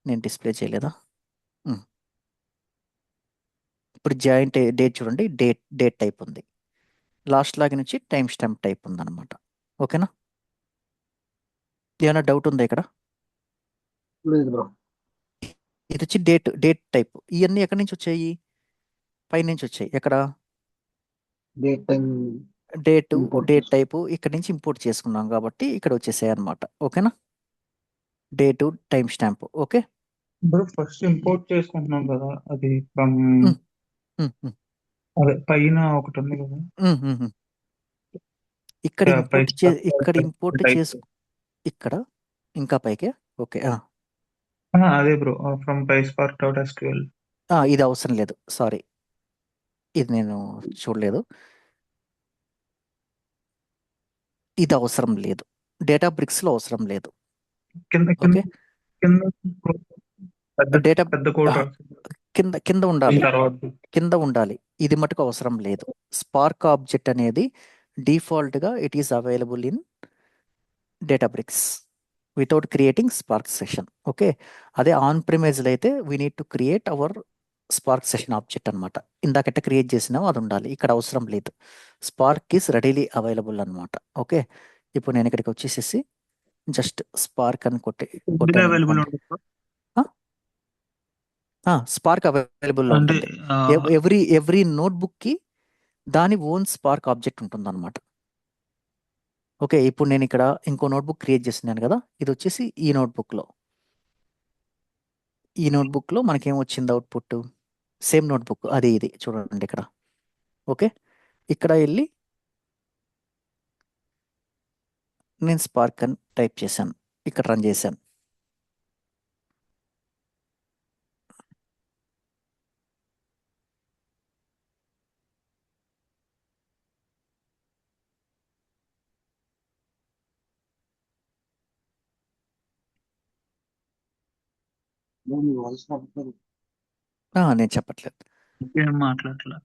నేను డిస్ప్లే చేయలేదా? ఇప్పుడు జాయింట్ డేట్ చూడండి. డేట్ టైప్ ఉంది. లాస్ట్ లాగిన్ వచ్చి టైం స్టాంప్ టైప్ ఉందన్నమాట. ఓకేనా? ఏమైనా డౌట్ ఉందా ఇక్కడ? లేదు బ్రో. ఇది వచ్చి డేట్ టైప్. ఇవన్నీ ఎక్కడి నుంచి వచ్చాయి? పైనుంచి వచ్చాయి. ఎక్కడ? డేట్ టైం డేట్ టైపు ఇక్కడి నుంచి ఇంపోర్ట్ చేసుకున్నాం కాబట్టి ఇక్కడ వచ్చేసాయి అనమాట. ఓకేనా? Date, time stamp. ఓకే. ఇప్పుడు ఫస్ట్ ఇంపోర్ట్ చేసుకుంటున్నాం కదా, అది ఫ్రమ్ ఉమ్, ఉమ్, అదే పైన ఒకటి ఉంది కదా, ఇక్కడ పై ఇంపోర్ట్ type. చేసు ఇక్కడ ఇంకా పైకే. ఓకే. అదే బ్రో, ఫ్రమ్ PySpark.SQL. ఇది అవసరం లేదు, సారీ, ఇది నేను చూడలేదు. ఇది అవసరం లేదు, డేటా బ్రిక్స్లో అవసరం లేదు. కింద ఓకే, కింద పెద్ద డేటా పెద్ద కోడ్ కింద కింద ఉండాలి, తర్వాత కింద ఉండాలి. ఇది మటుకు అవసరం లేదు. స్పార్క్ ఆబ్జెక్ట్ అనేది డిఫాల్ట్గా it is available in Databricks without creating Spark session. Okay, అదే ఆన్ ప్రిమైజ్లో అయితే we need to create our Spark session object అనమాట. ఇందాకట్ట క్రియేట్ చేసినామో అది ఉండాలి, ఇక్కడ అవసరం లేదు. స్పార్క్ ఈస్ రెడీలీ అవైలబుల్ అనమాట. ఓకే, ఇప్పుడు నేను ఇక్కడికి వచ్చేసేసి జస్ట్ స్పార్క్ అని కొట్టాను అవైలబుల్ అనుకోండి. ఉంటుంది స్పార్క్ అవైలబుల్లో అంటే ఉంటుంది. ఎవ్రీ నోట్బుక్కి దాని ఓన్ స్పార్క్ ఆబ్జెక్ట్ ఉంటుంది అనమాట. ఓకే, ఇప్పుడు నేను ఇక్కడ ఇంకో నోట్బుక్ క్రియేట్ చేస్తున్నాను కదా, ఇది వచ్చేసి ఈ నోట్బుక్లో మనకేం వచ్చింది అవుట్పుట్, సేమ్ నోట్బుక్, అది ఇది చూడండి ఇక్కడ. ఓకే, ఇక్కడ వెళ్ళి నేను స్పార్క్ అని టైప్ చేశాను, ఇక్కడ రన్ చేశాను. మీ వాయిస్ రావట్లేదు. నేను చెప్పట్లేదు. ఏం మాట్లాడలే.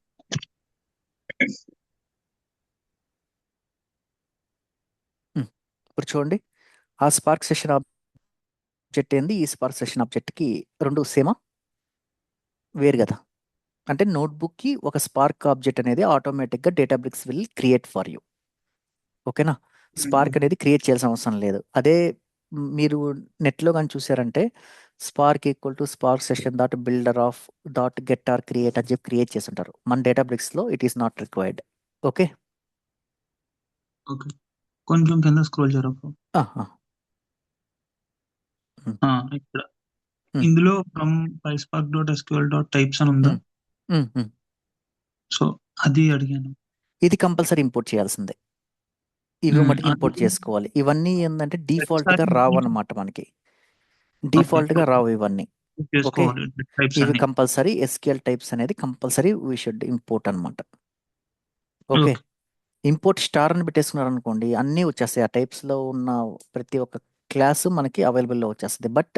ఇప్పుడు చూడండి, ఆ స్పార్క్ సెషన్ ఆబ్జెక్ట్ ఏంది, ఈ స్పార్క్ సెషన్ ఆబ్జెక్ట్కి రెండు సేమా, వేరు కదా. అంటే నోట్బుక్కి ఒక స్పార్క్ ఆబ్జెక్ట్ అనేది ఆటోమేటిక్గా Databricks will create for you. ఓకేనా, స్పార్క్ అనేది క్రియేట్ చేయాల్సిన అవసరం లేదు. అదే మీరు నెట్లో కానీ చూసారంటే Spark equal to Spark session dot builder of dot get or create అని చెప్పి క్రియేట్ చేసి ఉంటారు. మన డేటాబ్రిక్స్లో it is not required. Okay, okay, కొంచెం కింద స్క్రోల్ చేయరు. ఇక్కడ ఇందులో ఫ్రమ్ PySpark.sql.types అని ఉందా? సో అది అడిగాను. ఇది కంపల్సరీ ఇంపోర్ట్ చేయాల్సిందే. ఇవి మటుకు ఇంపోర్ట్ చేసుకోవాలి. ఇవన్నీ ఏంటంటే డిఫాల్ట్గా రావు అన్నమాట, మనకి డిఫాల్ట్గా రావు ఇవన్నీ. ఓకే, ఇవి కంపల్సరీ SQL టైప్స్ అనేది కంపల్సరీ వీ షుడ్ ఇంపోర్ట్ అనమాట. ఓకే, ఇంపోర్ట్ స్టార్ అని పెట్టేసుకున్నారు అనుకోండి, అన్నీ వచ్చేస్తాయి. ఆ టైప్స్లో ఉన్న ప్రతి ఒక్క క్లాసు మనకి అవైలబుల్లో వచ్చేస్తుంది. But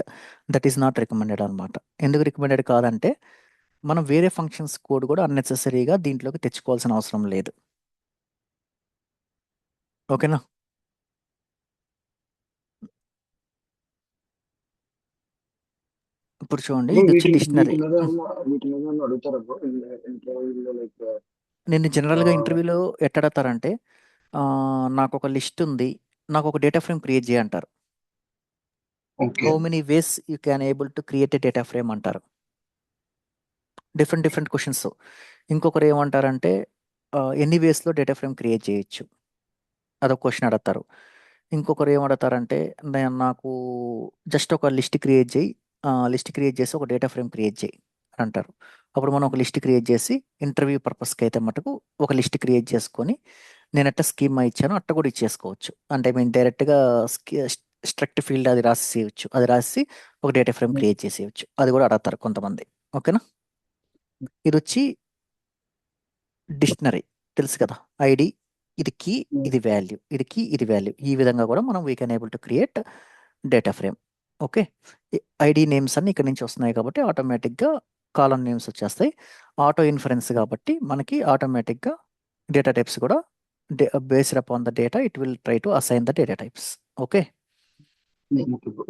that is not recommended అనమాట. ఎందుకు రికమెండెడ్ కాదంటే మనం వేరే ఫంక్షన్స్ కోడ్ కూడా అన్నెసెసరీగా దీంట్లోకి తెచ్చుకోవాల్సిన అవసరం లేదు. ఓకేనా, ఇప్పుడు చూడండి, ఇది వచ్చి డిక్షనరీ. వీటి మీద అడుగుతారా బ్రో ఇంటర్వ్యూలో? లైక్ నేను జనరల్గా ఇంటర్వ్యూలో ఎట్టడతారంటే నాకు ఒక లిస్ట్ ఉంది, నాకు ఒక డేటా ఫ్రేమ్ క్రియేట్ చేయంటారు. How many ways you can able to create a data frame అంటారు. Different questions. ఇంకొకరు ఏమంటారంటే ఎన్ని వేస్లో డేటా ఫ్రేమ్ క్రియేట్ చేయొచ్చు, అదొక క్వశ్చన్ అడుగుతారు. ఇంకొకరు ఏమడతారంటే నాకు జస్ట్ ఒక లిస్ట్ క్రియేట్ చేసి ఒక డేటా ఫ్రేమ్ క్రియేట్ చేయి అంటారు. అప్పుడు మనం ఒక లిస్ట్ క్రియేట్ చేసి ఇంటర్వ్యూ పర్పస్కి అయితే మటుకు ఒక లిస్ట్ క్రియేట్ చేసుకొని నేను అట్ట స్కీమా ఇచ్చాను అట్ట కూడా ఇచ్చేసుకోవచ్చు. అంటే మేము డైరెక్ట్గా స్ట్రక్ట్ ఫీల్డ్ అది రాసేయచ్చు, అది రాసి ఒక డేటా ఫ్రేమ్ క్రియేట్ చేసేయచ్చు. అది కూడా అడుగుతారు కొంతమంది. ఓకేనా, ఇది వచ్చి డిక్షనరీ తెలుసు కదా, ఐడి, ఇది కీ, ఇది వాల్యూ, ఇది కీ, ఇది వాల్యూ. ఈ విధంగా కూడా మనం we can able to create data frame. Okay, ID names అన్ని ఇక్కడ నుంచి వస్తున్నాయి కాబట్టి ఆటోమేటిక్గా కాలమ్ నేమ్స్ వచ్చేస్తాయి. ఆటో ఇన్ఫరెన్స్ కాబట్టి మనకి ఆటోమేటిక్గా డేటా టైప్స్ కూడా based upon the data it will try to assign the data types. Okay,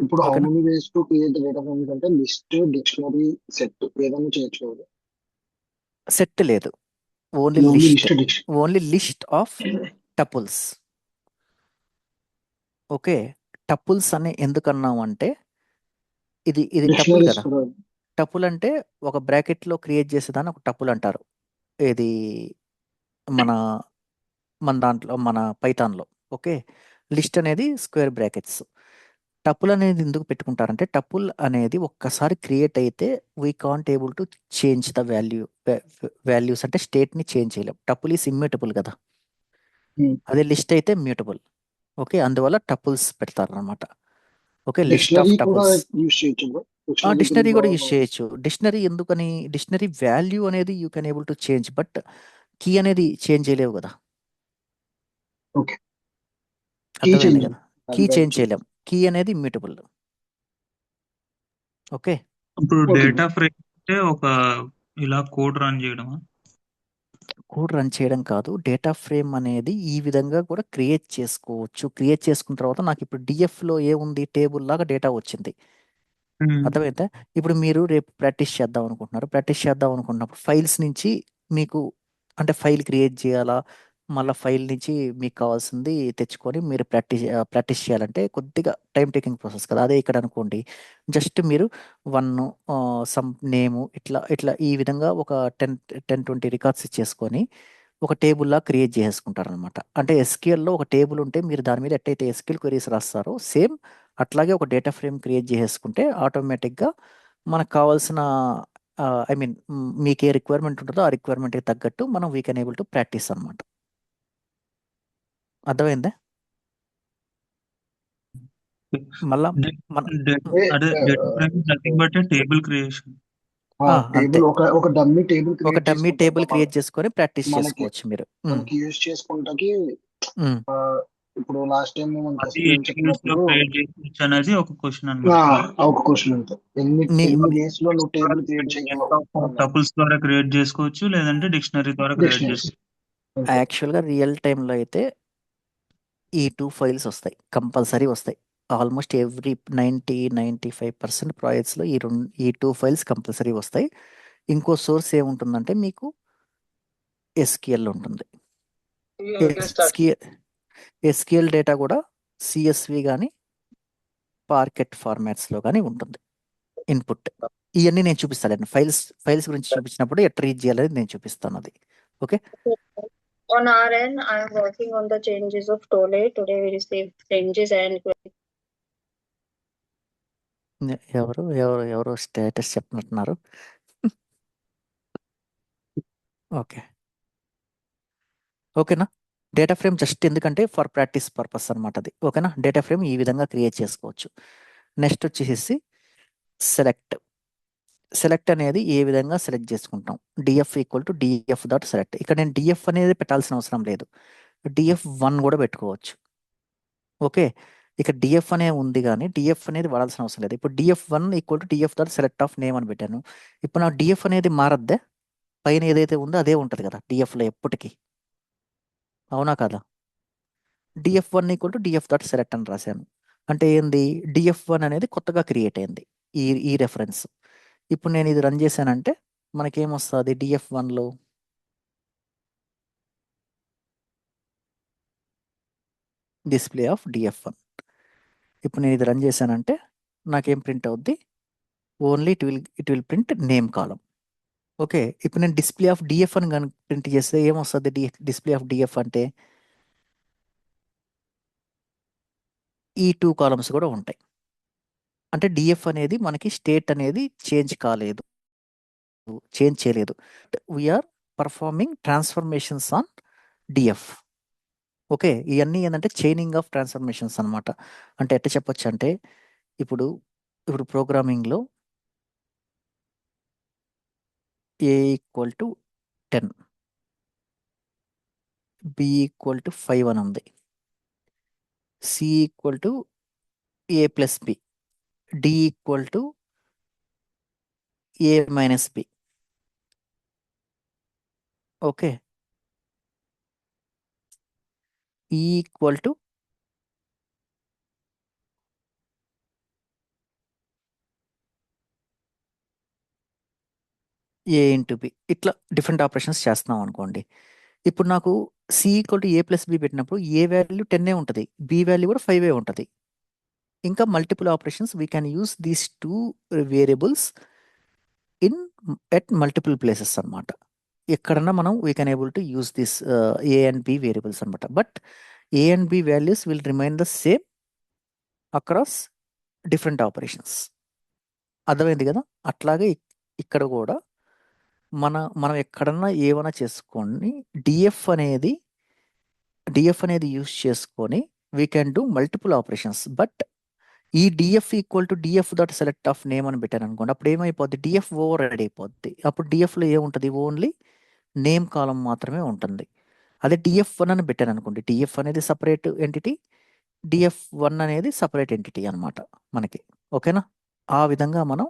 ఇప్పుడు how many ways to create data frames అంటే లిస్ట్, డిక్షనరీ, సెట్ ఏదైనా చేయొచ్చు. సెట్ లేదు, only list of tuples. Okay, tuples అని ఎందుకన్నాం అంటే ఇది టపుల్ కదా. టపుల్ అంటే ఒక బ్రాకెట్లో క్రియేట్ చేసేదాన్ని ఒక టపుల్ అంటారు. ఇది మన దాంట్లో మన పైథాన్లో. ఓకే, లిస్ట్ అనేది స్క్వేర్ బ్రాకెట్స్. టపుల్ అనేది ఎందుకు పెట్టుకుంటారంటే టపుల్ అనేది ఒక్కసారి క్రియేట్ అయితే we can't able to change the values, అంటే స్టేట్ని చేంజ్ చేయలేం. టపుల్ ఈస్ ఇమ్యూటబుల్ కదా, అదే లిస్ట్ అయితే మ్యూటబుల్. ఓకే, అందువల్ల టపుల్స్ పెడతారు అనమాట. Okay, list of tuples. Dictionary dictionary కూడా యూజ్ గురించి చేయొచ్చు. డిక్షనరీ ఎందుకని, డిక్షనరీ వాల్యూ అనేది you can able to change, but key అనేది చేంజ్ చేయలేవు కదా. ఓకే కీ అర్థమైంది చేంజ్ కదా, కీ చేంజ్ చేయలేం, కీ అనేది ఇమ్యూటబుల్. ఓకే, ఇప్పుడు ఓకే డేటా ఫ్రేమ్ అంటే ఒక ఇలా కోడ్ రన్ చేయడమా? కోడ్ రన్ చేయడం కాదు, డేటా ఫ్రేమ్ అనేది ఈ విధంగా కూడా క్రియేట్ చేసుకోవచ్చు. క్రియేట్ చేసుకున్న తర్వాత నాకు ఇప్పుడు డిఎఫ్లో ఏముంది, టేబుల్ లాగా డేటా వచ్చింది. అర్థమైందా? ఇప్పుడు మీరు రేపు ప్రాక్టీస్ చేద్దాం అనుకుంటున్నారు, ప్రాక్టీస్ చేద్దాం అనుకున్నప్పుడు ఫైల్స్ నుంచి మీకు అంటే ఫైల్ క్రియేట్ చేయాలా, మళ్ళీ ఫైల్ నుంచి మీకు కావాల్సింది తెచ్చుకొని మీరు ప్రాక్టీస్ చేయాలంటే కొద్దిగా టైం టేకింగ్ ప్రాసెస్ కదా. అదే ఇక్కడ అనుకోండి, జస్ట్ మీరు వన్ సమ్ నేము ఇట్లా ఇట్లా ఈ విధంగా ఒక 10-20 రికార్డ్స్ ఇచ్చేసుకొని ఒక టేబుల్లా క్రియేట్ చేసుకుంటారనమాట. అంటే ఎస్క్యూఎల్లో ఒక టేబుల్ ఉంటే మీరు దాని మీద ఎట్టయితే ఎస్క్యూఎల్ క్వెరీస్ రాస్తారో సేమ్ అట్లాగే ఒక డేటా ఫ్రేమ్ క్రియేట్ చేసుకుంటే ఆటోమేటిక్గా మనకు కావాల్సిన ఐ మీన్ మీకు ఏ రిక్వైర్మెంట్ ఉంటుందో ఆ రిక్వైర్మెంట్కి తగ్గట్టు మనం we can able to practice అనమాట. అర్థమైందా? మళ్ళా మన అదే data frame nothing but table creation. అంతే, టేబుల్ ఒక డమ్మీ టేబుల్ ఒక క్రియేట్ డమ్మీ టేబుల్ క్రియేట్ చేసుకొని ప్రాక్టీస్ మనకి చేసుకోవచ్చు మీరు. మనకి యూజ్ చేసుకుంటాకి ఉమ్. ఇప్పుడు లాస్ట్ టైం మనకి అది SQL ఎన్ని views లో చెప్పినప్పుడు క్రియేట్ చేయొచ్చు అనేది ఒక క్వశ్చన్ అన్నమాట. ఒక క్వశ్చన్ ఉంటుంది, ఎన్ని నీ- వేస్ లో నువ్వు టేబుల్ క్రియేట్ చేయగలవు టపుల్స్ ద్వారా క్రియేట్ చేసుకోవచ్చు, లేదంటే డిక్షనరీ ద్వారా క్రియేట్ డిక్షనరీస్. చేసుకోవచ్చు. యాక్చువల్గా రియల్ టైంలో అయితే ఈ 2 ఫైల్స్ వస్తాయి, కంపల్సరీ వస్తాయి. ఆల్మోస్ట్ ఎవ్రీ 90-95% ప్రాజెక్ట్స్లో ఈ 2 ఫైల్స్ కంపల్సరీ వస్తాయి. ఇంకో సోర్స్ ఏముంటుందంటే మీకు ఎస్క్యూఎల్ ఉంటుంది. ఎస్క్యూఎల్ డేటా కూడా సిఎస్వి కానీ పార్కెట్ ఫార్మాట్స్లో కానీ ఉంటుంది ఇన్పుట్. ఇవన్నీ నేను చూపిస్తాను, ఫైల్స్ గురించి చూపించినప్పుడు ఎట్లా రీడ్ చేయాలని నేను చూపిస్తాను అది. Okay, On our end, I am working on the changes of Tole. Today we received changes and ఎవరు స్టేటస్ చెప్పినట్టున్నారు. ఓకేనా, డేటా ఫ్రేమ్ జస్ట్ ఎందుకంటే ఫర్ ప్రాక్టీస్ పర్పస్ అనమాట అది. ఓకేనా, డేటా ఫ్రేమ్ ఈ విధంగా క్రియేట్ చేసుకోవచ్చు. నెక్స్ట్ వచ్చేసి సెలెక్ట్ అనేది ఏ విధంగా సెలెక్ట్ చేసుకుంటాం, DF equal to DF dot select. ఇక్కడ నేను డిఎఫ్ అనేది పెట్టాల్సిన అవసరం లేదు, డిఎఫ్1 కూడా పెట్టుకోవచ్చు. ఓకే, ఇక్కడ డిఎఫ్ అనే ఉంది కానీ డిఎఫ్ అనేది వాడాల్సిన అవసరం లేదు. ఇప్పుడు DF one equal to DF dot select of name అని పెట్టాను. ఇప్పుడు నా డిఎఫ్ అనేది మారద్దే, పైన ఏదైతే ఉందో అదే ఉంటుంది కదా డిఎఫ్లో ఎప్పటికీ, అవునా కదా. DF one equal to DF dot select అని రాశాను అంటే ఏంది, డిఎఫ్1 అనేది కొత్తగా క్రియేట్ అయింది ఈ రెఫరెన్స్. ఇప్పుడు నేను ఇది రన్ చేశానంటే మనకేమొస్తుంది, డిఎఫ్1లో డిస్ప్లే ఆఫ్ డిఎఫ్1. ఇప్పుడు నేను ఇది రన్ చేశానంటే నాకేం ప్రింట్ అవుద్ది, only it will print name column. Okay, ఇప్పుడు నేను డిస్ప్లే ఆఫ్ డిఎఫ్ అని కనుక ప్రింట్ చేస్తే ఏమొస్తుంది, డిస్ప్లే ఆఫ్ డిఎఫ్ అంటే ఈ 2 కాలమ్స్ కూడా ఉంటాయి. అంటే డిఎఫ్ అనేది మనకి స్టేట్ అనేది చేంజ్ చేయలేదు. We're performing transformations on DF. Okay, ఇవన్నీ ఏంటంటే చైనింగ్ ఆఫ్ ట్రాన్స్ఫర్మేషన్స్ అనమాట. అంటే ఎట్లా చెప్పొచ్చు అంటే ఇప్పుడు ప్రోగ్రామింగ్లో A equal to 10, B equal to 5 అని ఉంది, C equal to A plus B, D equal to A minus B. Okay, E equal to A into B. ఇట్లా డిఫరెంట్ ఆపరేషన్స్ చేస్తున్నాం అనుకోండి. ఇప్పుడు నాకు C equal to A plus B పెట్టినప్పుడు A value 10 ఉంటుంది, B value కూడా 5 ఉంటుంది. ఇంకా multiple operations we can use these 2 variables at multiple places అనమాట. ఎక్కడన్నా మనం we can able to use this A and B variables అనమాట. But A and B values will remain the same across different operations. అర్థమైంది కదా. అట్లాగే ఇక్కడ కూడా మనం ఎక్కడన్నా ఏమైనా చేసుకోండి, డిఎఫ్ అనేది యూస్ చేసుకొని we can do multiple operations. But ఈ DF equal to DF dot select of name అని పెట్టాను అనుకోండి, అప్పుడు ఏమైపోద్ది, డిఎఫ్ ఓవర్ రైడ్ అయిపోద్ది. అప్పుడు డిఎఫ్లో ఏముంటుంది, ఓన్లీ నేమ్ కాలం మాత్రమే ఉంటుంది. అదే డిఎఫ్ వన్ అని పెట్టాను అనుకోండి, డిఎఫ్ అనేది సపరేట్ ఎంటిటీ, డిఎఫ్ వన్ అనేది సపరేట్ ఎంటిటీ అనమాట మనకి. ఓకేనా? ఆ విధంగా మనం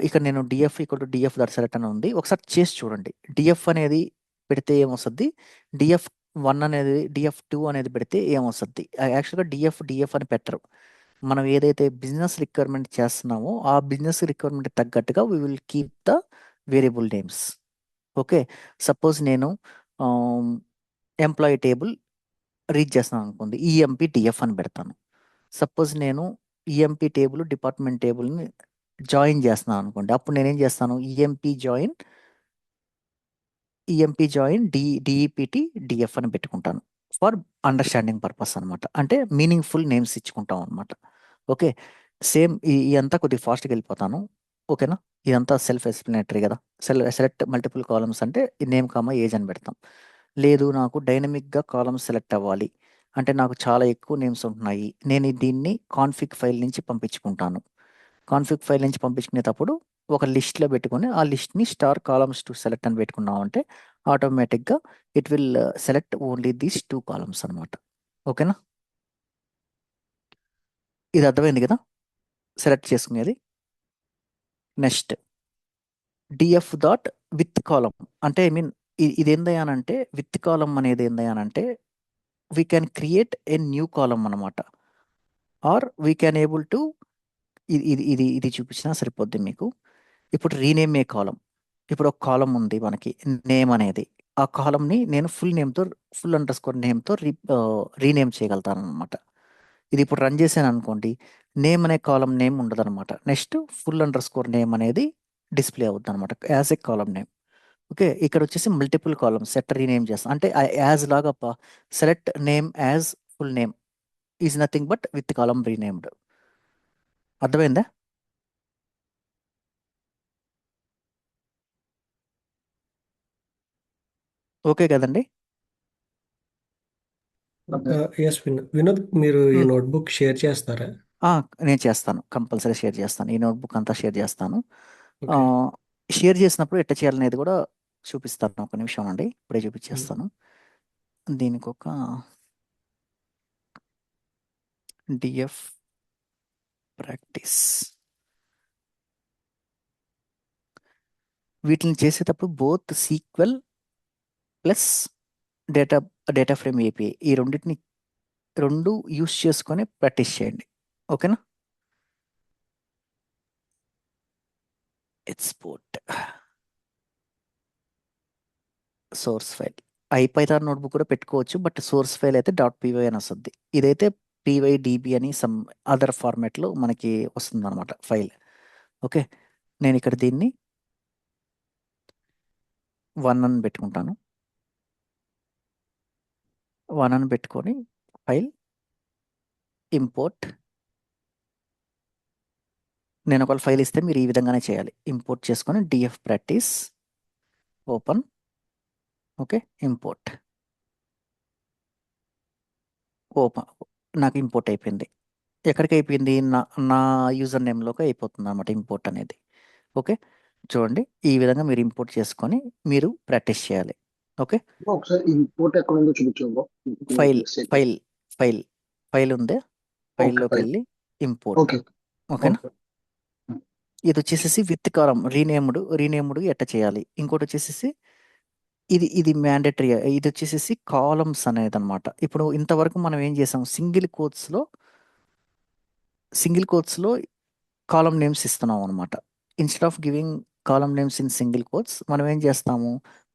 ఇక్కడ నేను DF equal to DF dot select అని ఉంది, ఒకసారి చేసి చూడండి. డిఎఫ్ అనేది పెడితే ఏమొస్తుంది, డిఎఫ్ వన్ అనేది, డిఎఫ్ టూ అనేది పెడితే ఏమొస్తుంది. యాక్చువల్గా డిఎఫ్ అని పెట్టరు. మనం ఏదైతే బిజినెస్ రిక్వైర్మెంట్ చేస్తున్నామో ఆ బిజినెస్ రిక్వైర్మెంట్ తగ్గట్టుగా we will keep the variable names. Okay, suppose నేను ఎంప్లాయీ టేబుల్ రీడ్ చేస్తాను అనుకోండి, ఈఎంపి డిఎఫ్ అని పెడతాను. సపోజ్ నేను ఈఎంపి టేబుల్ డిపార్ట్మెంట్ టేబుల్ని జాయిన్ చేస్తున్నాను అనుకోండి, అప్పుడు నేనేం చేస్తాను, ఈఎంపి జాయిన్ డిఈపిటి డిఎఫ్ అని పెట్టుకుంటాను ఫర్ అండర్స్టాండింగ్ పర్పస్ అనమాట. అంటే మీనింగ్ఫుల్ నేమ్స్ ఇచ్చుకుంటాం అనమాట. ఓకే, సేమ్ ఇదంతా కొద్దిగా ఫాస్ట్గా వెళ్ళిపోతాను. ఓకేనా? ఇదంతా సెల్ఫ్ ఎక్స్ప్లెనేటరీ కదా. సెలెక్ట్ మల్టిపుల్ కాలమ్స్ అంటే నేమ్ కామా ఏజ్ అని పెడతాం. లేదు, నాకు డైనమిక్గా కాలమ్స్ సెలెక్ట్ అవ్వాలి అంటే నాకు చాలా ఎక్కువ నేమ్స్ ఉంటున్నాయి, నేను దీన్ని కాన్ఫిగ్ ఫైల్ నుంచి పంపించుకుంటాను. కాన్ఫిగ్ ఫైల్ నుంచి పంపించుకునేటప్పుడు ఒక లిస్ట్లో పెట్టుకొని ఆ లిస్ట్ని స్టార్ కాలమ్స్ టు సెలెక్ట్ అని పెట్టుకున్నాం అంటే ఆటోమేటిక్గా it will select only these 2 columns అనమాట. ఓకేనా? ఇది అర్థమైంది కదా సెలెక్ట్ చేసుకునేది. Next DF dot with column అంటే ఐ మీన్ ఇది ఏందయ్యానంటే, విత్ కాలం అనేది ఏందయ్యానంటే we can create a new column అనమాట. Or we can able to ఇది ఇది ఇది ఇది చూపించినా సరిపోద్ది మీకు. ఇప్పుడు రీనేమ్ ఏ కాలం, ఇప్పుడు ఒక కాలం ఉంది మనకి నేమ్ అనేది, ఆ కాలంని నేను ఫుల్ అండర్ స్కోర్ నేమ్తో రీనేమ్ చేయగలుగుతాను అనమాట. ఇది ఇప్పుడు రన్ చేశాను అనుకోండి, నేమ్ అనే కాలం నేమ్ ఉండదు అనమాట. Next full under score name అనేది డిస్ప్లే అవుతుంది అనమాట as a column name. Okay, ఇక్కడ వచ్చేసి మల్టిపుల్ కాలమ్స్ సెట్ రీనేమ్ చేస్తాం అంటే యాజ్ లాగా select name as full name is nothing but with column renamed. అర్థమైందా? ఓకే కదండి? ఎస్ వినోద్, మీరు ఈ Hmm. నోట్బుక్ షేర్ చేస్తారా? నేను చేస్తాను, కంపల్సరీ షేర్ చేస్తాను. ఈ నోట్బుక్ అంతా షేర్ చేస్తాను. ఓకే. షేర్ చేసినప్పుడు ఎట్లా చేయాలనేది కూడా చూపిస్తాను. ఒక నిమిషం అండి, ఇప్పుడే చూపించేస్తాను. దీనికి ఒక డిఎఫ్ ప్రాక్టీస్, వీటిని చేసేటప్పుడు both sequel plus data frame API ఈ రెండు యూస్ చేసుకొని ప్రాక్టీస్ చేయండి. ఓకేనా? Export source file, IPython notebook కూడా పెట్టుకోవచ్చు, బట్ సోర్స్ ఫైల్ అయితే .py అని వస్తుంది. ఇదైతే pydb అని సమ్ అదర్ ఫార్మాట్లో మనకి వస్తుంది అనమాట ఫైల్. ఓకే, నేను ఇక్కడ దీన్ని 1 అని పెట్టుకుంటాను. 1 అని పెట్టుకొని ఫైల్ ఇంపోర్ట్, నేను ఒక ఫైల్ ఇస్తే మీరు ఈ విధంగానే చేయాలి. ఇంపోర్ట్ చేసుకొని DF practice open. Okay, import open, నాకు ఇంపోర్ట్ అయిపోయింది. ఎక్కడికి అయిపోయింది, నా యూజర్ నేమ్లోకి అయిపోతుంది అనమాట ఇంపోర్ట్ అనేది. ఓకే, చూడండి ఈ విధంగా మీరు ఇంపోర్ట్ చేసుకొని మీరు ప్రాక్టీస్ చేయాలి. ఓకే, ఒకసారి ఇంపోర్ట్ ఎక్కడ ఉందో చూపించు. ఫైల్ ఫైల్ ఫైల్ ఫైల్ ఉంది, ఫైల్లోకి ఫైల్. వెళ్ళి ఇంపోర్ట్. ఓకే ఓకేనా? ఓకే. ఇది వచ్చేసేసి విత్ కాలం రీనేమ్డ్ ఎట్ట చేయాలి. ఇంకోటి వచ్చేసేసి ఇది మ్యాండేటరీ, ఇది వచ్చేసేసి కాలమ్స్ అనేది అనమాట. ఇప్పుడు ఇంతవరకు మనం ఏం చేసాం, సింగిల్ కోట్స్లో కాలం నేమ్స్ ఇస్తున్నాం అనమాట. Instead of giving column names in single quotes మనం ఏం చేస్తాము,